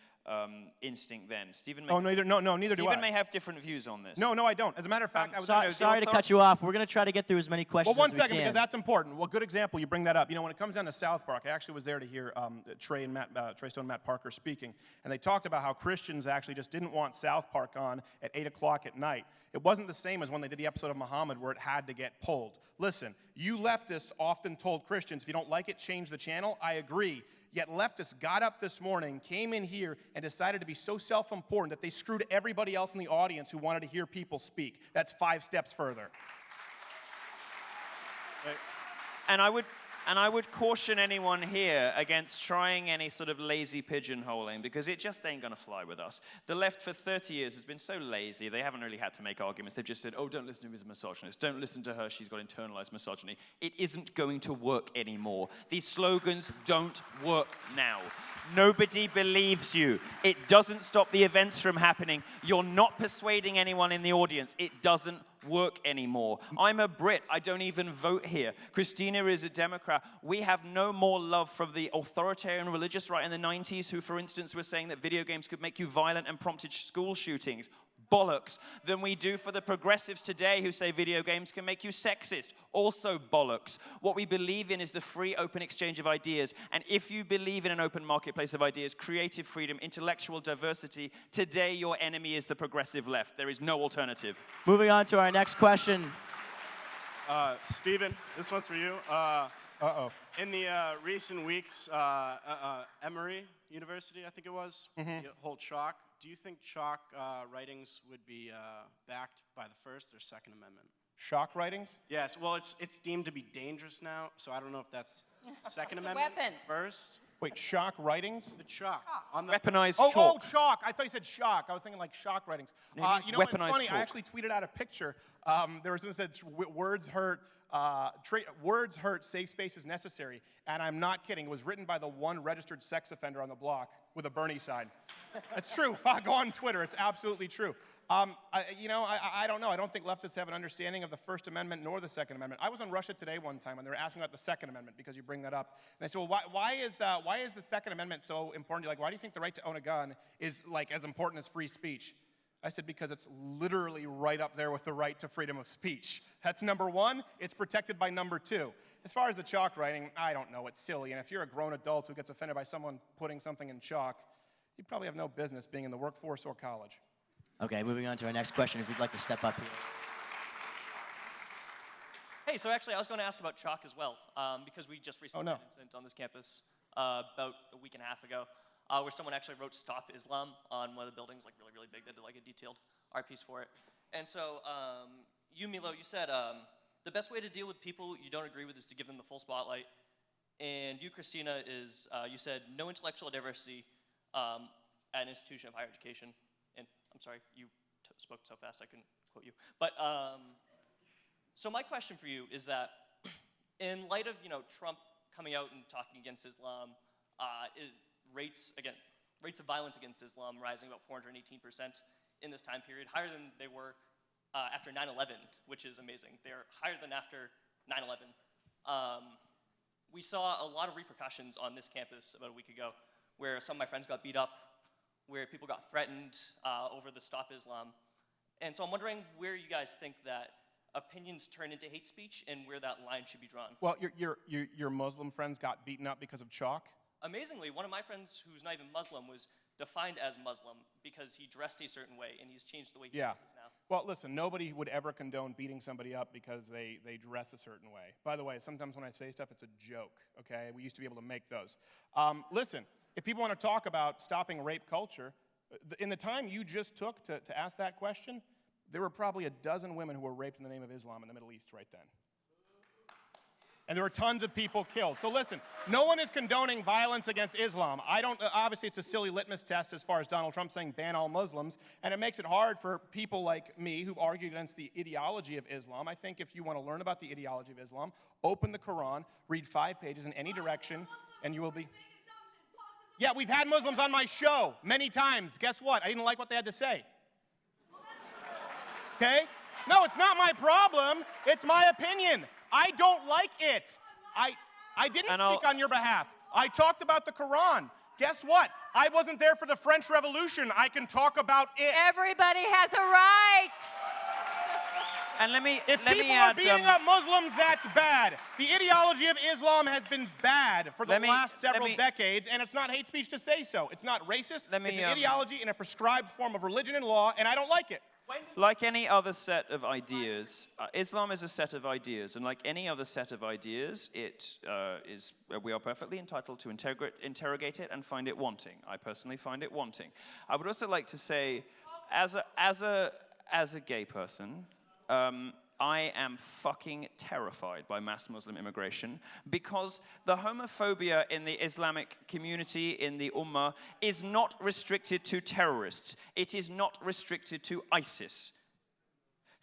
instinct then. Stephen may, neither do I. Stephen may have different views on this. No, I don't. As a matter of fact, sorry to cut you off. We're going to try to get through as many questions Well, one as we second, can. because that's important. Well, good example. You bring that up. You know, when it comes down to South Park, I actually was there to hear Trey Stone and Matt Parker speaking, and they talked about how Christians actually just didn't want South Park on at 8 o'clock at night. It wasn't the same as when they did the episode of Muhammad where it had to get pulled. Listen, you leftists often told Christians, if you don't like it, change the channel. I agree. Yet leftists got up this morning, came in here, and decided to be so self-important that they screwed everybody else in the audience who wanted to hear people speak. That's 5 steps further. And I would caution anyone here against trying any sort of lazy pigeonholing, because it just ain't going to fly with us. The left for 30 years has been so lazy, they haven't really had to make arguments. They've just said, oh, don't listen to him, he's a misogynist. Don't listen to her, she's got internalized misogyny. It isn't going to work anymore. These slogans don't work now. Nobody believes you. It doesn't stop the events from happening. You're not persuading anyone in the audience. It doesn't work anymore. I'm a Brit. I don't even vote here. Christina is a Democrat. We have no more love from the authoritarian religious right in the 90s who, for instance, were saying that video games could make you violent and prompted school shootings. Bollocks. Than we do for the progressives today who say video games can make you sexist. Also bollocks. What we believe in is the free, open exchange of ideas. And if you believe in an open marketplace of ideas, creative freedom, intellectual diversity, today your enemy is the progressive left. There is no alternative. Moving on to our next question. Stephen, this one's for you. In the recent weeks, Emory University, I think it was, hold chalk. Do you think chalk writings would be backed by the First or Second Amendment? Shock writings? Yes, well, it's deemed to be dangerous now, so I don't know if that's Second Amendment weapon. first. Wait, shock writings? The chalk. On the Weaponized Oh, chalk. chalk. I thought you said shock. I was thinking like shock writings. You know what's weaponized funny? chalk. I actually tweeted out a picture. There was one that said, words hurt, words hurt, safe space is necessary. And I'm not kidding. It was written by the one registered sex offender on the block with a Bernie sign. That's true. Go on Twitter. It's absolutely true. I don't know. I don't think leftists have an understanding of the First Amendment nor the Second Amendment. I was on Russia Today one time, and they were asking about the Second Amendment because you bring that up. And I said, well, why is the Second Amendment so important? Like, why do you think the right to own a gun is like as important as free speech? I said, because it's literally right up there with the right to freedom of speech. That's number one. It's protected by number two. As far as the chalk writing, I don't know. It's silly. And if you're a grown adult who gets offended by someone putting something in chalk, you probably have no business being in the workforce or college. Okay, moving on to our next question, if you'd like to step up here. Hey, so actually I was going to ask about chalk as well, because we just recently had an incident on this campus about a week and a half ago, where someone actually wrote "Stop Islam" on one of the buildings, like really, really big. They did like a detailed art piece for it. And so you, Milo, you said the best way to deal with people you don't agree with is to give them the full spotlight. And you, Christina, is you said no intellectual diversity at an institution of higher education. And I'm sorry, you spoke so fast I couldn't quote you. But so my question for you is that in light of Trump coming out and talking against Islam, rates of violence against Islam rising about 418% in this time period, higher than they were after 9/11, which is amazing. They're higher than after 9/11. We saw a lot of repercussions on this campus about a week ago where some of my friends got beat up, where people got threatened over the Stop Islam. And so I'm wondering where you guys think that opinions turn into hate speech and where that line should be drawn. Well, your Muslim friends got beaten up because of chalk? Amazingly, one of my friends who's not even Muslim was defined as Muslim because he dressed a certain way, and he's changed the way he dresses now. Well, listen, nobody would ever condone beating somebody up because they dress a certain way. By the way, sometimes when I say stuff, it's a joke, okay? We used to be able to make those. Listen, if people want to talk about stopping rape culture, in the time you just took to ask that question, there were probably a dozen women who were raped in the name of Islam in the Middle East right then. And there were tons of people killed. So listen, no one is condoning violence against Islam. Obviously it's a silly litmus test as far as Donald Trump saying ban all Muslims, and it makes it hard for people like me who argue against the ideology of Islam. I think if you want to learn about the ideology of Islam, open the Quran, read 5 pages in any direction, and you will be... Yeah, we've had Muslims on my show many times. Guess what? I didn't like what they had to say. Okay? No, it's not my problem. It's my opinion. I don't like it. I didn't speak on your behalf. I talked about the Quran. Guess what? I wasn't there for the French Revolution. I can talk about it. Everybody has a right. And If people are beating up Muslims, that's bad. The ideology of Islam has been bad for the last several decades, and it's not hate speech to say so. It's not racist. It's an ideology in a prescribed form of religion and law, and I don't like it. Like any other set of ideas, Islam is a set of ideas, and like any other set of ideas, we are perfectly entitled to interrogate it and find it wanting. I personally find it wanting. I would also like to say, as a gay person, I am fucking terrified by mass Muslim immigration because the homophobia in the Islamic community, in the Ummah, is not restricted to terrorists. It is not restricted to ISIS.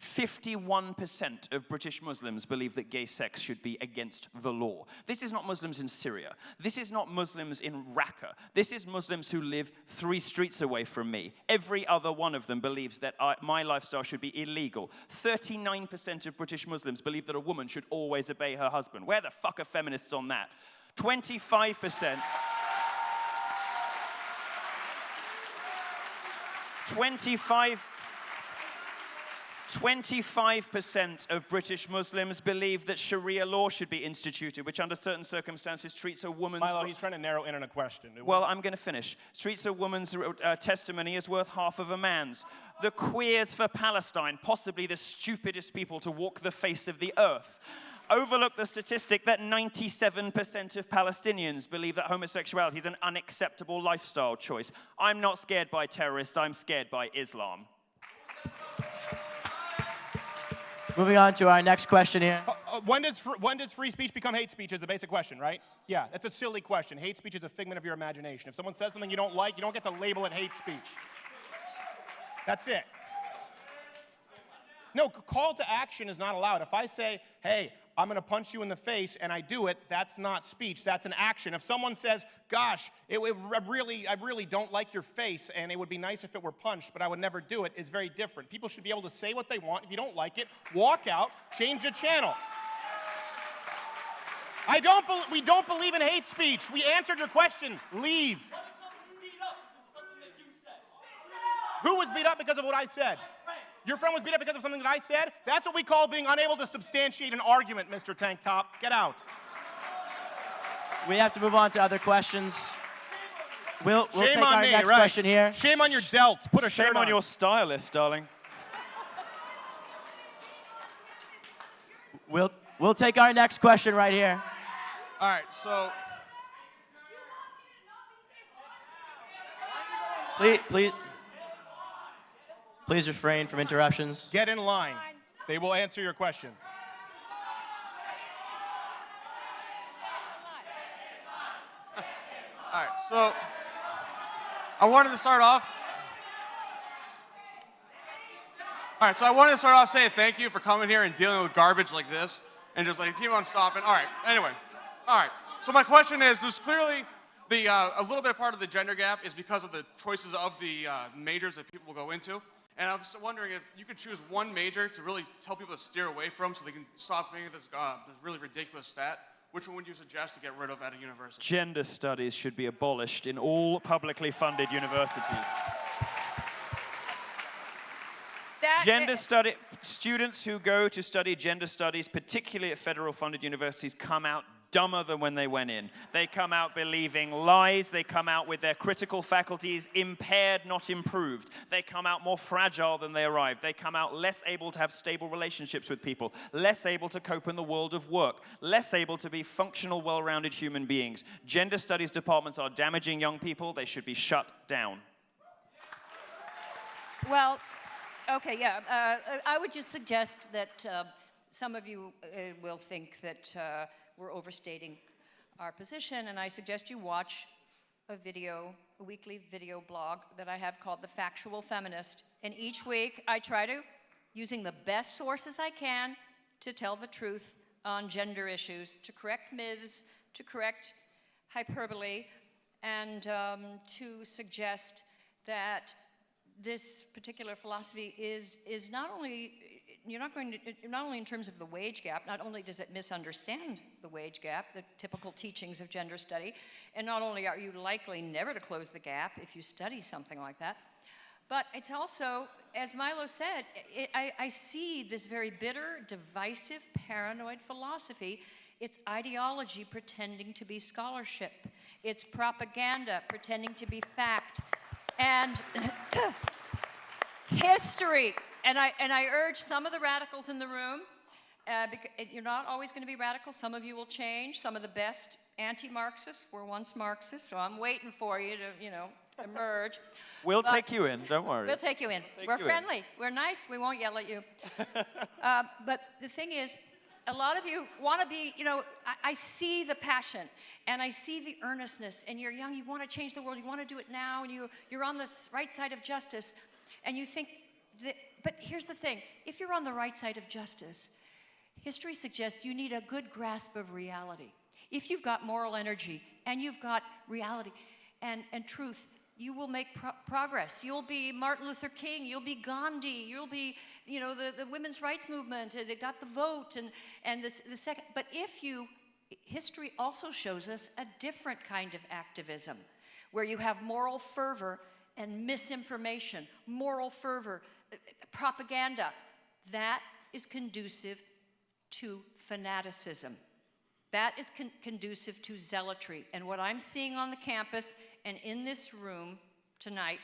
51% of British Muslims believe that gay sex should be against the law. This is not Muslims in Syria. This is not Muslims in Raqqa. This is Muslims who live 3 streets away from me. Every other one of them believes that my lifestyle should be illegal. 39% of British Muslims believe that a woman should always obey her husband. Where the fuck are feminists on that? 25%. 25% of British Muslims believe that Sharia law should be instituted, which under certain circumstances treats a woman's... Milo, he's trying to narrow in on a question. Well, I'm going to finish. Treats a woman's testimony as worth half of a man's. The Queers for Palestine, possibly the stupidest people to walk the face of the earth, overlook the statistic that 97% of Palestinians believe that homosexuality is an unacceptable lifestyle choice. I'm not scared by terrorists, I'm scared by Islam. Moving on to our next question here. When does free speech become hate speech is the basic question, right? Yeah, that's a silly question. Hate speech is a figment of your imagination. If someone says something you don't like, you don't get to label it hate speech. That's it. No, call to action is not allowed. If I say, hey, I'm going to punch you in the face, and I do it, that's not speech, that's an action. If someone says, gosh, I really don't like your face, and it would be nice if it were punched, but I would never do it, is very different. People should be able to say what they want. If you don't like it, walk out, change the channel. We don't believe in hate speech. We answered your question. Leave. Who was beat up because of what I said? Your friend was beat up because of something that I said? That's what we call being unable to substantiate an argument, Mr. Tank Top. Get out. We have to move on to other questions. We'll take Shame on our me, next right. question here. Shame on your delts. Put a shirt on. Shame on your stylist, darling. We'll take our next question right here. All right, so Please refrain from interruptions. Get in line. They will answer your question. All right, so I wanted to start off saying thank you for coming here and dealing with garbage like this and just like keep on stopping. All right, anyway. All right, so my question is, there's clearly a little bit part of the gender gap is because of the choices of the majors that people will go into. And I was wondering if you could choose one major to really tell people to steer away from so they can stop making this really ridiculous stat. which one would you suggest to get rid of at a university? Gender studies should be abolished in all publicly funded universities. Students who go to study gender studies, particularly at federal funded universities, come out dumber than when they went in. They come out believing lies. They come out with their critical faculties impaired, not improved. They come out more fragile than they arrived. They come out less able to have stable relationships with people, less able to cope in the world of work, less able to be functional, well-rounded human beings. Gender studies departments are damaging young people. They should be shut down. Well, okay, yeah. I would just suggest that some of you will think that we're overstating our position, and I suggest you watch a weekly video blog that I have called The Factual Feminist. And each week I try to, using the best sources I can, to tell the truth on gender issues, to correct myths, to correct hyperbole, and to suggest that this particular philosophy is not only, not only in terms of the wage gap, not only does it misunderstand the wage gap, the typical teachings of gender study, and not only are you likely never to close the gap if you study something like that, but it's also, as Milo said, I see this very bitter, divisive, paranoid philosophy. It's ideology pretending to be scholarship. It's propaganda pretending to be fact. And history, and I urge some of the radicals in the room, because you're not always going to be radical. Some of you will change. Some of the best anti-Marxists were once Marxists, so I'm waiting for you to, emerge. We'll take you in, don't worry. We'll take you in. We're friendly. We're nice. We won't yell at you. But the thing is, a lot of you want to be, I see the passion, and I see the earnestness, and you're young, you want to change the world, you want to do it now, and you're on the right side of justice, and you think that, but here's the thing, if you're on the right side of justice, history suggests you need a good grasp of reality. If you've got moral energy, and you've got reality and truth, you will make progress. You'll be Martin Luther King, you'll be Gandhi, you'll be, the women's rights movement, they got the vote, and the second, but history also shows us a different kind of activism, where you have moral fervor and misinformation, moral fervor, propaganda. That is conducive to fanaticism. That is conducive to zealotry. And what I'm seeing on the campus and in this room tonight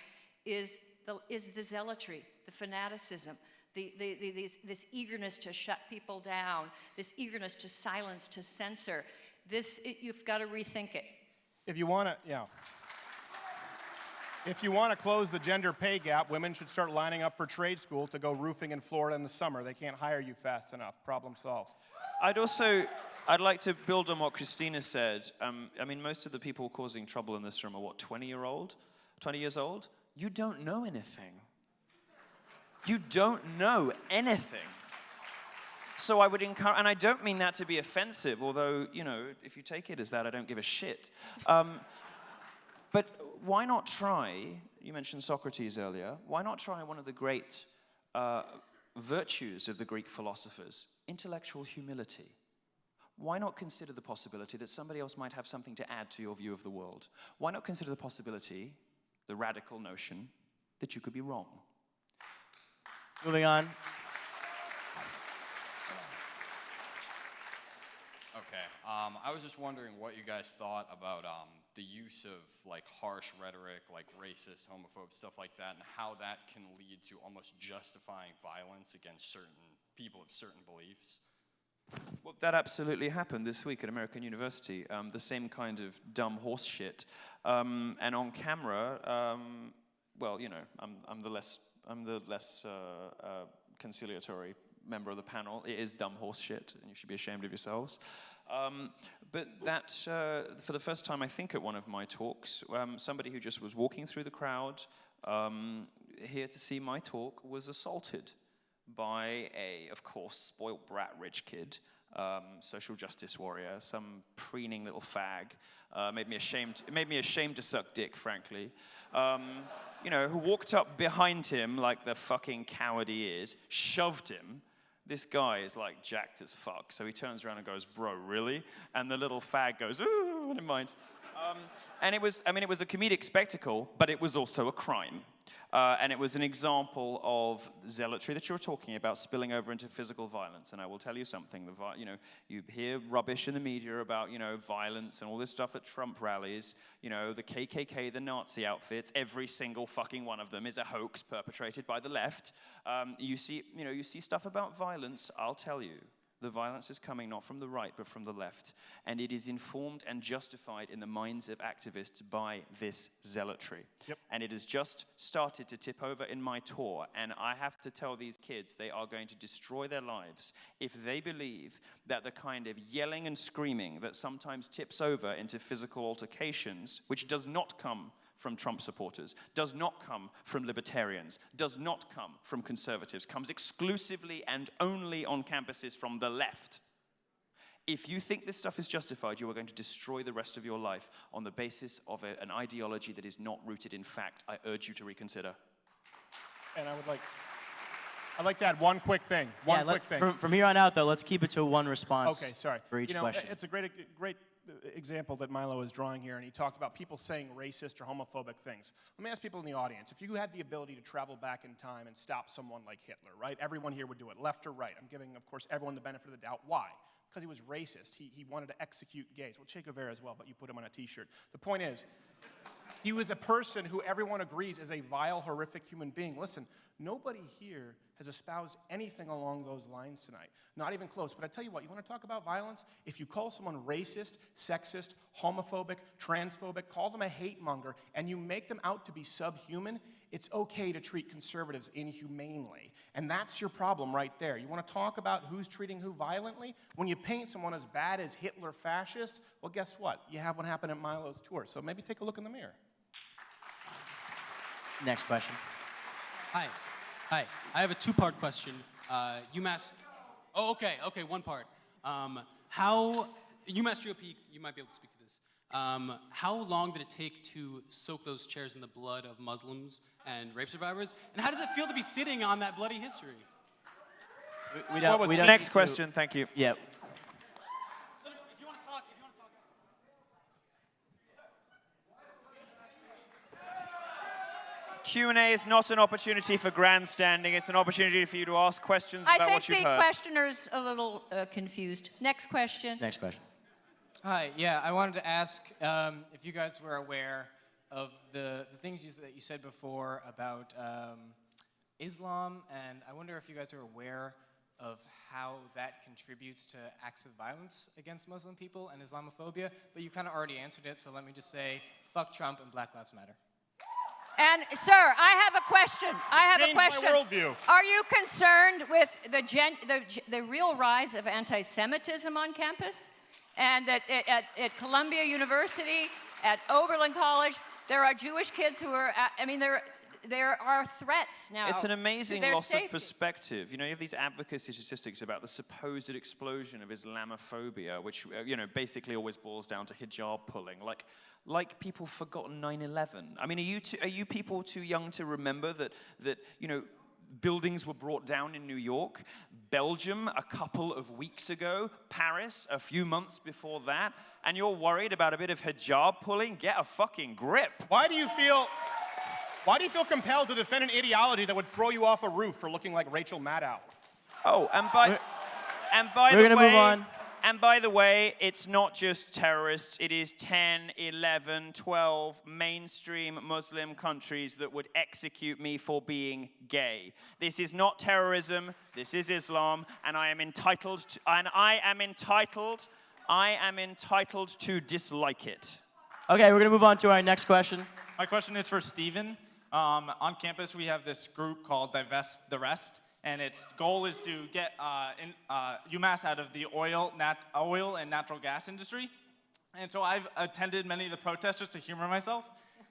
is the zealotry, the fanaticism, this eagerness to shut people down, this eagerness to silence, to censor. You've got to rethink it. If you want to close the gender pay gap, women should start lining up for trade school to go roofing in Florida in the summer. They can't hire you fast enough. Problem solved. I'd like to build on what Christina said. Most of the people causing trouble in this room are 20 years old? You don't know anything. You don't know anything. So I would encourage, and I don't mean that to be offensive, although, if you take it as that, I don't give a shit. But why not try, you mentioned Socrates earlier, why not try one of the great virtues of the Greek philosophers, intellectual humility? Why not consider the possibility that somebody else might have something to add to your view of the world? Why not consider the possibility, the radical notion, that you could be wrong? Moving on. Okay, I was just wondering what you guys thought about the use of harsh rhetoric, like racist, homophobe, stuff like that, and how that can lead to almost justifying violence against certain people of certain beliefs. Well, that absolutely happened this week at American University. The same kind of dumb horse shit. And on camera, I'm the less conciliatory member of the panel. It is dumb horse shit, and you should be ashamed of yourselves. But that, for the first time, I think, at one of my talks, somebody who just was walking through the crowd here to see my talk was assaulted by a, of course, spoiled brat rich kid, social justice warrior, some preening little fag. It made me ashamed to suck dick, frankly. Who walked up behind him like the fucking coward he is, shoved him, this guy is like jacked as fuck. So he turns around and goes, bro, really? And the little fag goes, ooh, never mind. And it was a comedic spectacle, but it was also a crime. And it was an example of zealotry that you're talking about spilling over into physical violence. And I will tell you something, you hear rubbish in the media about, violence and all this stuff at Trump rallies, the KKK, the Nazi outfits, every single fucking one of them is a hoax perpetrated by the left. You see stuff about violence, I'll tell you. The violence is coming not from the right, but from the left. And it is informed and justified in the minds of activists by this zealotry. Yep. And it has just started to tip over in my tour. And I have to tell these kids they are going to destroy their lives if they believe that the kind of yelling and screaming that sometimes tips over into physical altercations, which does not come from Trump supporters, does not come from libertarians, does not come from conservatives, comes exclusively and only on campuses from the left. If you think this stuff is justified, you are going to destroy the rest of your life on the basis of an ideology that is not rooted in fact. I urge you to reconsider. And I'd like to add one quick thing. Quick thing. From here on out, though, let's keep it to one response for each question. It's a great example that Milo is drawing here, and he talked about people saying racist or homophobic things. Let me ask people in the audience, if you had the ability to travel back in time and stop someone like Hitler, right? Everyone here would do it, left or right. I'm giving, of course, everyone the benefit of the doubt. Why? Because he was racist. He wanted to execute gays. Well, Che Guevara as well, but you put him on a t-shirt. The point is, he was a person who everyone agrees is a vile, horrific human being. Listen, nobody here has espoused anything along those lines tonight. Not even close. But I tell you what, you want to talk about violence? If you call someone racist, sexist, homophobic, transphobic, call them a hate monger, and you make them out to be subhuman, it's okay to treat conservatives inhumanely. And that's your problem right there. You want to talk about who's treating who violently? When you paint someone as bad as Hitler fascist, well, guess what? You have what happened at Milo's tour. So maybe take a look in the mirror. Next question. Hi. I have a two-part question. UMass. Oh, okay, one part. UMass GOP, you might be able to speak to this. How long did it take to soak those chairs in the blood of Muslims and rape survivors? And how does it feel to be sitting on that bloody history? We don't Next question, thank you. Yeah. If you want to talk. Q&A is not an opportunity for grandstanding. It's an opportunity for you to ask questions about what you've heard. I think the questioner's a little confused. Next question. Next question. Hi, yeah, I wanted to ask if you guys were aware of the things that you said before about Islam, and I wonder if you guys are aware of how that contributes to acts of violence against Muslim people and Islamophobia, but you kind of already answered it, so let me just say, fuck Trump and Black Lives Matter. And, sir, I have a question. Change my worldview. Are you concerned with the real rise of anti-Semitism on campus? And that at Columbia University, at Oberlin College, there are Jewish kids who are, there are threats now. It's an amazing to their loss safety. of perspective. You have these advocacy statistics about the supposed explosion of Islamophobia, which basically always boils down to hijab pulling. Like people forgotten 9/11. I mean, are you people too young to remember that buildings were brought down in New York, Belgium a couple of weeks ago, Paris a few months before that, and you're worried about a bit of hijab pulling? Get a fucking grip. Why do you feel compelled to defend an ideology that would throw you off a roof for looking like Rachel Maddow? Oh, We're gonna move on. And by the way, it's not just terrorists. It is 10, 11, 12 mainstream Muslim countries that would execute me for being gay. This is not terrorism. This is Islam, and I am entitled to dislike it. Okay, we're gonna move on to our next question. My question is for Steven. On campus, we have this group called Divest the Rest, and its goal is to get UMass out of the oil and natural gas industry. And so I've attended many of the protests just to humor myself.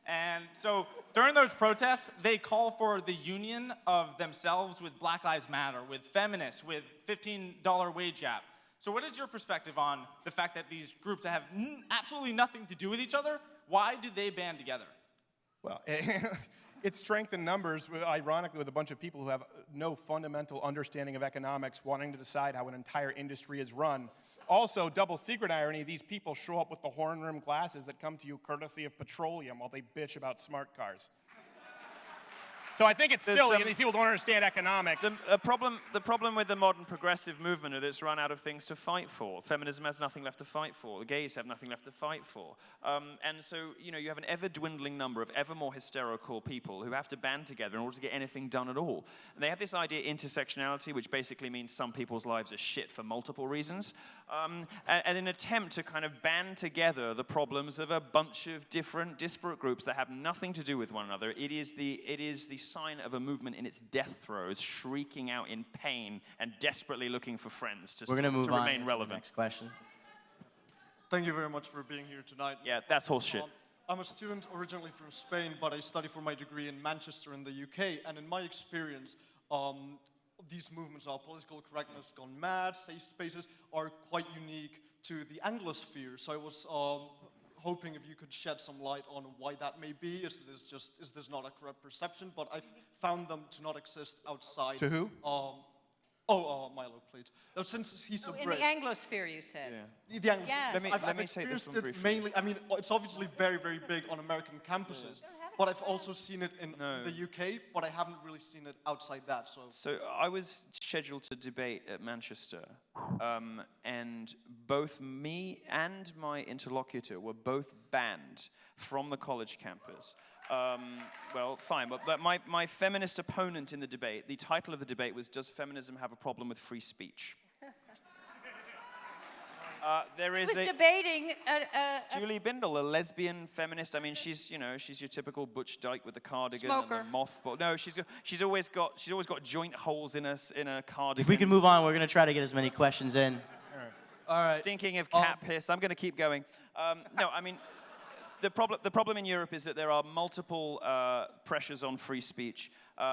And so during those protests, they call for the union of themselves with Black Lives Matter, with Feminist, with $15 wage gap. So what is your perspective on the fact that these groups have absolutely nothing to do with each other, why do they band together? Well, It's strength in numbers, ironically, with a bunch of people who have no fundamental understanding of economics wanting to decide how an entire industry is run. Also, double secret irony, these people show up with the horn rim glasses that come to you courtesy of petroleum while they bitch about smart cars. So I think it's silly, and these people don't understand economics. The problem with the modern progressive movement is it's run out of things to fight for. Feminism has nothing left to fight for. The gays have nothing left to fight for. And so, you have an ever-dwindling number of ever more hysterical people who have to band together in order to get anything done at all. And they have this idea of intersectionality, which basically means some people's lives are shit for multiple reasons. And an attempt to kind of band together the problems of a bunch of different disparate groups that have nothing to do with one another. It is the sign of a movement in its death throes, shrieking out in pain and desperately looking for friends to We're going to move on remain to relevant. the next question. Thank you very much for being here tonight. Yeah, that's horseshit. I'm a student originally from Spain, but I study for my degree in Manchester in the UK, and in my experience, these movements are political correctness gone mad, safe spaces are quite unique to the Anglosphere. So I was hoping if you could shed some light on why that may be. Is this not a correct perception? But I've found them to not exist outside. To who? Milo, please. Since he's a In Brit. the Anglosphere, you said. Yeah. The Anglosphere. Yes. Let me take this one briefly. Mainly, I mean, it's obviously very, very big on American campuses. But I've also seen it in the UK, but I haven't really seen it outside that. So I was scheduled to debate at Manchester, and both me and my interlocutor were both banned from the college campus. Well, fine, but my feminist opponent in the debate, the title of the debate was, "Does Feminism Have a Problem with Free Speech?" There is debating Julie Bindel, a lesbian feminist. I mean, she's your typical butch dyke with the cardigan Smoker. and the mothball. No, she's always got joint holes in a cardigan. If we can move on, we're going to try to get as many questions in. All right. Stinking of cat piss. I'm going to keep going. No, I mean, the problem in Europe is that there are multiple pressures on free speech.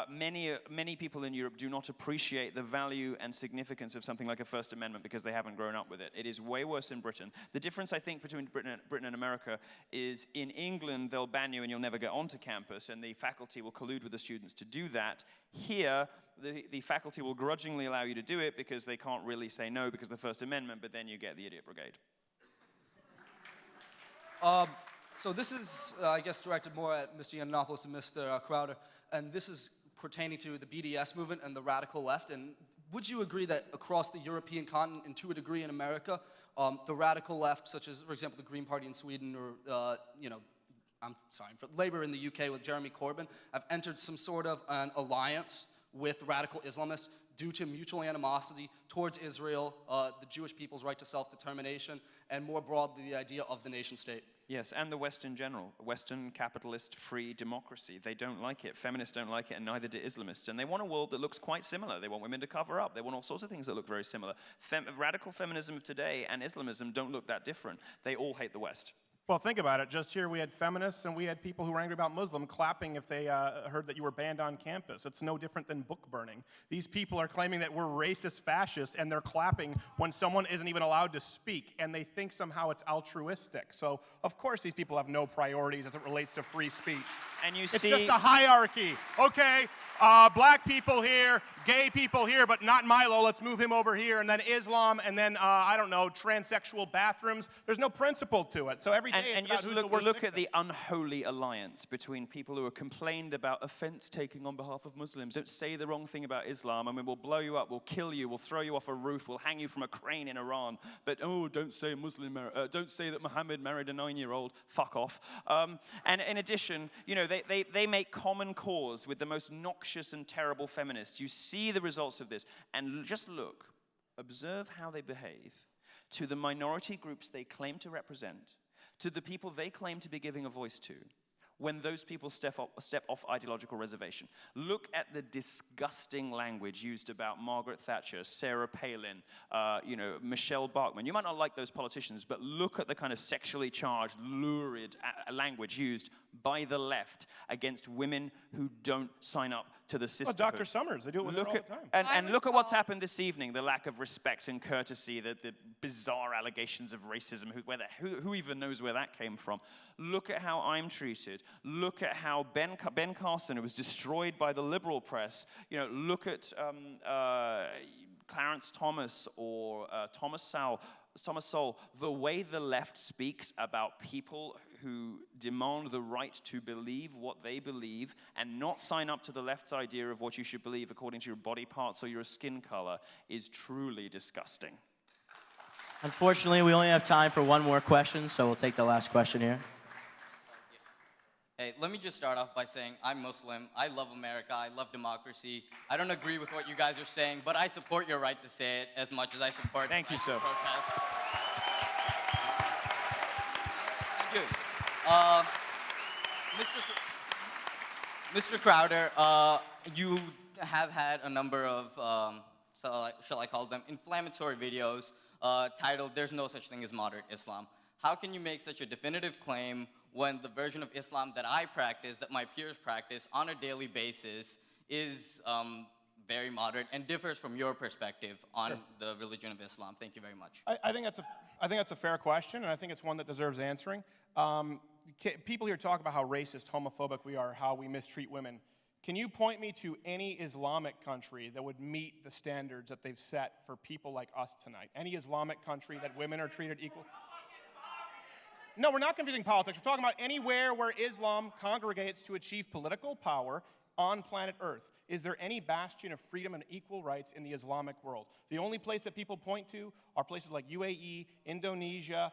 Many people in Europe do not appreciate the value and significance of something like a First Amendment because they haven't grown up with it. It is way worse in Britain. The difference, I think, between Britain and America is in England, they'll ban you and you'll never get onto campus, and the faculty will collude with the students to do that. Here, the faculty will grudgingly allow you to do it because they can't really say no because of the First Amendment, but then you get the idiot brigade. So this is, I guess, directed more at Mr. Yiannopoulos and Mr. Crowder, and this is pertaining to the BDS movement and the radical left. And would you agree that across the European continent, and to a degree in America, the radical left, such as, for example, the Green Party in Sweden, or for Labour in the UK with Jeremy Corbyn, have entered some sort of an alliance with radical Islamists due to mutual animosity towards Israel, the Jewish people's right to self-determination, and more broadly the idea of the nation state? Yes, and the West in general. Western capitalist free democracy. They don't like it. Feminists don't like it, and neither do Islamists. And they want a world that looks quite similar. They want women to cover up. They want all sorts of things that look very similar. Radical feminism of today and Islamism don't look that different. They all hate the West. Well, think about it. Just here we had feminists and we had people who were angry about Muslim clapping if they heard that you were banned on campus. It's no different than book burning. These people are claiming that we're racist fascists and they're clapping when someone isn't even allowed to speak, and they think somehow it's altruistic. So, of course, these people have no priorities as it relates to free speech. And it's just a hierarchy. Okay, black people here, gay people here, but not Milo. Let's move him over here. And then Islam, and then, I don't know, transsexual bathrooms. There's no principle to it. So every day And it's about just who's the worst look victim. at the unholy alliance between people who are complained about offense taking on behalf of Muslims. Don't say the wrong thing about Islam. I mean, we'll blow you up, we'll kill you, we'll throw you off a roof, we'll hang you from a crane in Iran. But don't say don't say that Muhammad married a 9-year-old. Fuck off. And in addition, they make common cause with the most noxious and terrible feminists. You see the results of this, and just observe how they behave to the minority groups they claim to represent, to the people they claim to be giving a voice to, when those people step off ideological reservation. Look at the disgusting language used about Margaret Thatcher, Sarah Palin, Michelle Bachmann. You might not like those politicians, but look at the kind of sexually charged, lurid language used by the left against women who don't sign up to the sisterhood. Well, Dr. Summers, they do it with her all the time. And look at what's happened this evening, the lack of respect and courtesy, the bizarre allegations of racism, who even knows where that came from. Look at how I'm treated. Look at how Ben Carson, who was destroyed by the liberal press, look at Clarence Thomas or Thomas Sowell, the way the left speaks about people who demand the right to believe what they believe and not sign up to the left's idea of what you should believe according to your body parts or your skin color is truly disgusting. Unfortunately, we only have time for one more question, so we'll take the last question here. Hey, let me just start off by saying I'm Muslim. I love America. I love democracy. I don't agree with what you guys are saying, but I support your right to say it as much as I support Thank you, sir. protest. Thank you. Mr. Crowder, you have had a number of, shall I call them, inflammatory videos titled "There's No Such Thing as Moderate Islam." How can you make such a definitive claim when the version of Islam that I practice, that my peers practice on a daily basis, is very moderate and differs from your perspective on the religion of Islam? Thank you very much. I think that's a fair question, and I think it's one that deserves answering. People here talk about how racist, homophobic we are, how we mistreat women. Can you point me to any Islamic country that would meet the standards that they've set for people like us tonight? Any Islamic country that women are treated equal? No, we're not confusing politics. We're talking about anywhere where Islam congregates to achieve political power on planet Earth. Is there any bastion of freedom and equal rights in the Islamic world? The only place that people point to are places like UAE, Indonesia,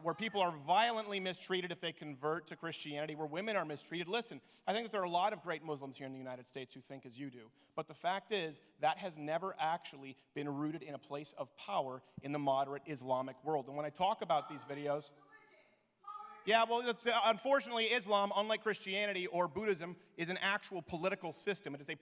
where people are violently mistreated if they convert to Christianity, where women are mistreated. Listen, I think that there are a lot of great Muslims here in the United States who think as you do. But the fact is, that has never actually been rooted in a place of power in the moderate Islamic world. And when I talk about these videos... Yeah, well, unfortunately, Islam, unlike Christianity or Buddhism, is an actual political system. It is a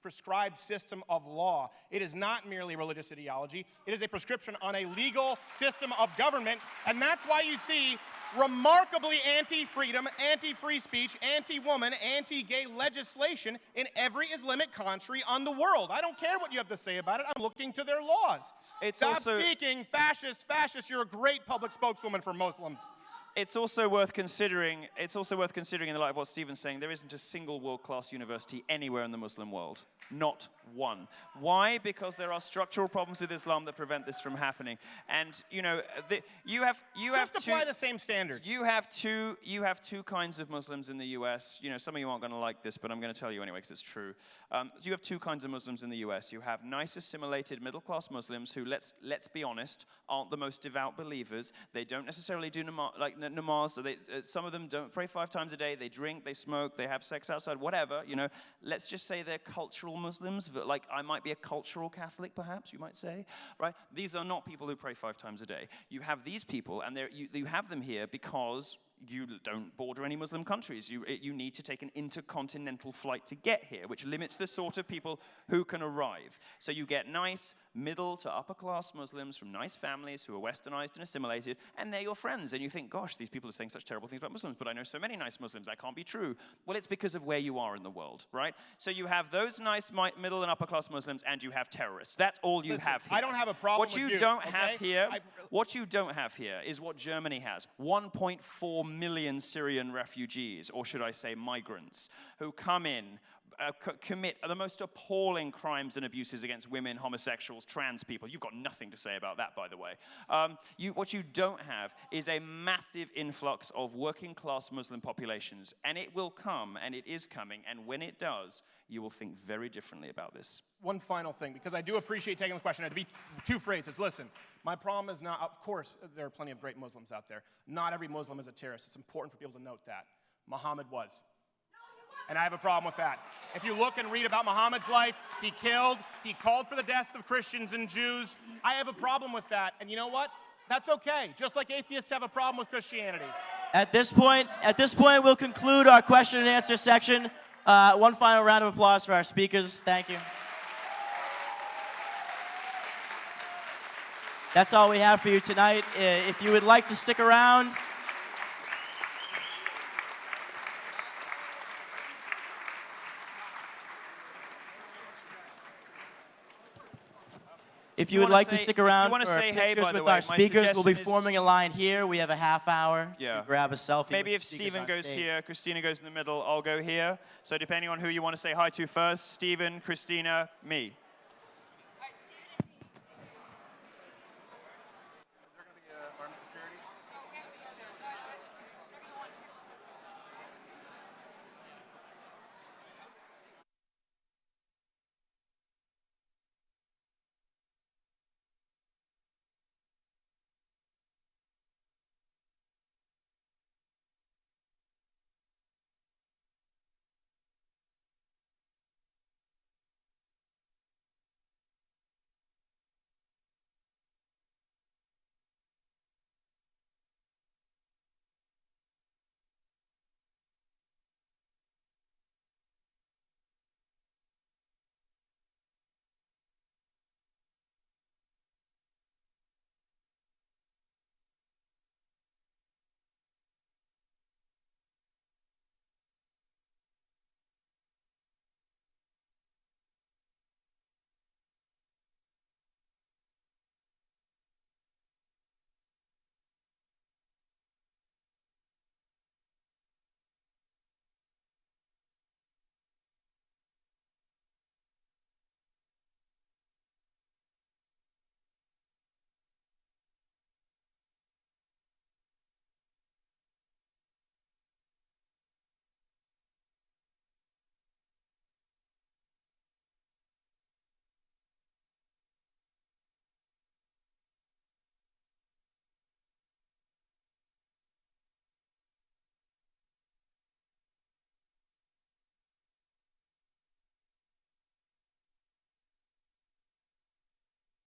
prescribed system of law. It is not merely religious ideology. It is a prescription on a legal system of government, and that's why you see remarkably anti-freedom, anti-free speech, anti-woman, anti-gay legislation in every Islamic country on the world. I don't care what you have to say about it. I'm looking to their laws. Stop speaking, fascist, you're a great public spokeswoman for Muslims. It's also worth considering in the light of what Stephen's saying, there isn't a single world-class university anywhere in the Muslim world. Not one. Why? Because there are structural problems with Islam that prevent this from happening. And you have to apply the same standard. You have two kinds of Muslims in the US. Some of you aren't going to like this, but I'm going to tell you anyway because it's true. You have two kinds of Muslims in the US. You have nice, assimilated, middle-class Muslims who, let's be honest, aren't the most devout believers. They don't necessarily do namaz. So some of them don't pray 5 times a day. They drink, they smoke, they have sex outside, whatever. Let's just say they're cultural Muslims. Like I might be a cultural Catholic, perhaps you might say, right? These are not people who pray 5 times a day. You have these people, and you have them here because you don't border any Muslim countries. You need to take an intercontinental flight to get here, which limits the sort of people who can arrive. So you get nice, middle to upper class Muslims from nice families who are westernized and assimilated, and they're your friends. And you think, gosh, these people are saying such terrible things about Muslims, but I know so many nice Muslims, that can't be true. Well, it's because of where you are in the world, right? So you have those nice middle and upper class Muslims, and you have terrorists. That's all you have here. I don't have a problem with you. What you don't have here is what Germany has. 1.4 million Syrian refugees, or should I say migrants, who come in, commit the most appalling crimes and abuses against women, homosexuals, trans people. You've got nothing to say about that, by the way. What you don't have is a massive influx of working-class Muslim populations, and it will come, and it is coming, and when it does, you will think very differently about this. One final thing, because I do appreciate taking the question. It'd be 2 phrases. Listen, my problem is not, of course, there are plenty of great Muslims out there. Not every Muslim is a terrorist. It's important for people to note that. Muhammad was. And I have a problem with that. If you look and read about Muhammad's life, he called for the deaths of Christians and Jews. I have a problem with that. And you know what? That's okay. Just like atheists have a problem with Christianity. At this point, we'll conclude our question and answer section. One final round of applause for our speakers. Thank you. That's all we have for you tonight. If you would like to stick around, If you would like to stick around wanna for say hey, pictures by the with way, our my speakers, we'll be suggestion is- forming a line here. We have a half hour Yeah. to grab a selfie. Maybe with if the speakers Stephen on goes stage. here, Christina goes in the middle, I'll go here. So depending on who you want to say hi to first, Stephen, Christina, me.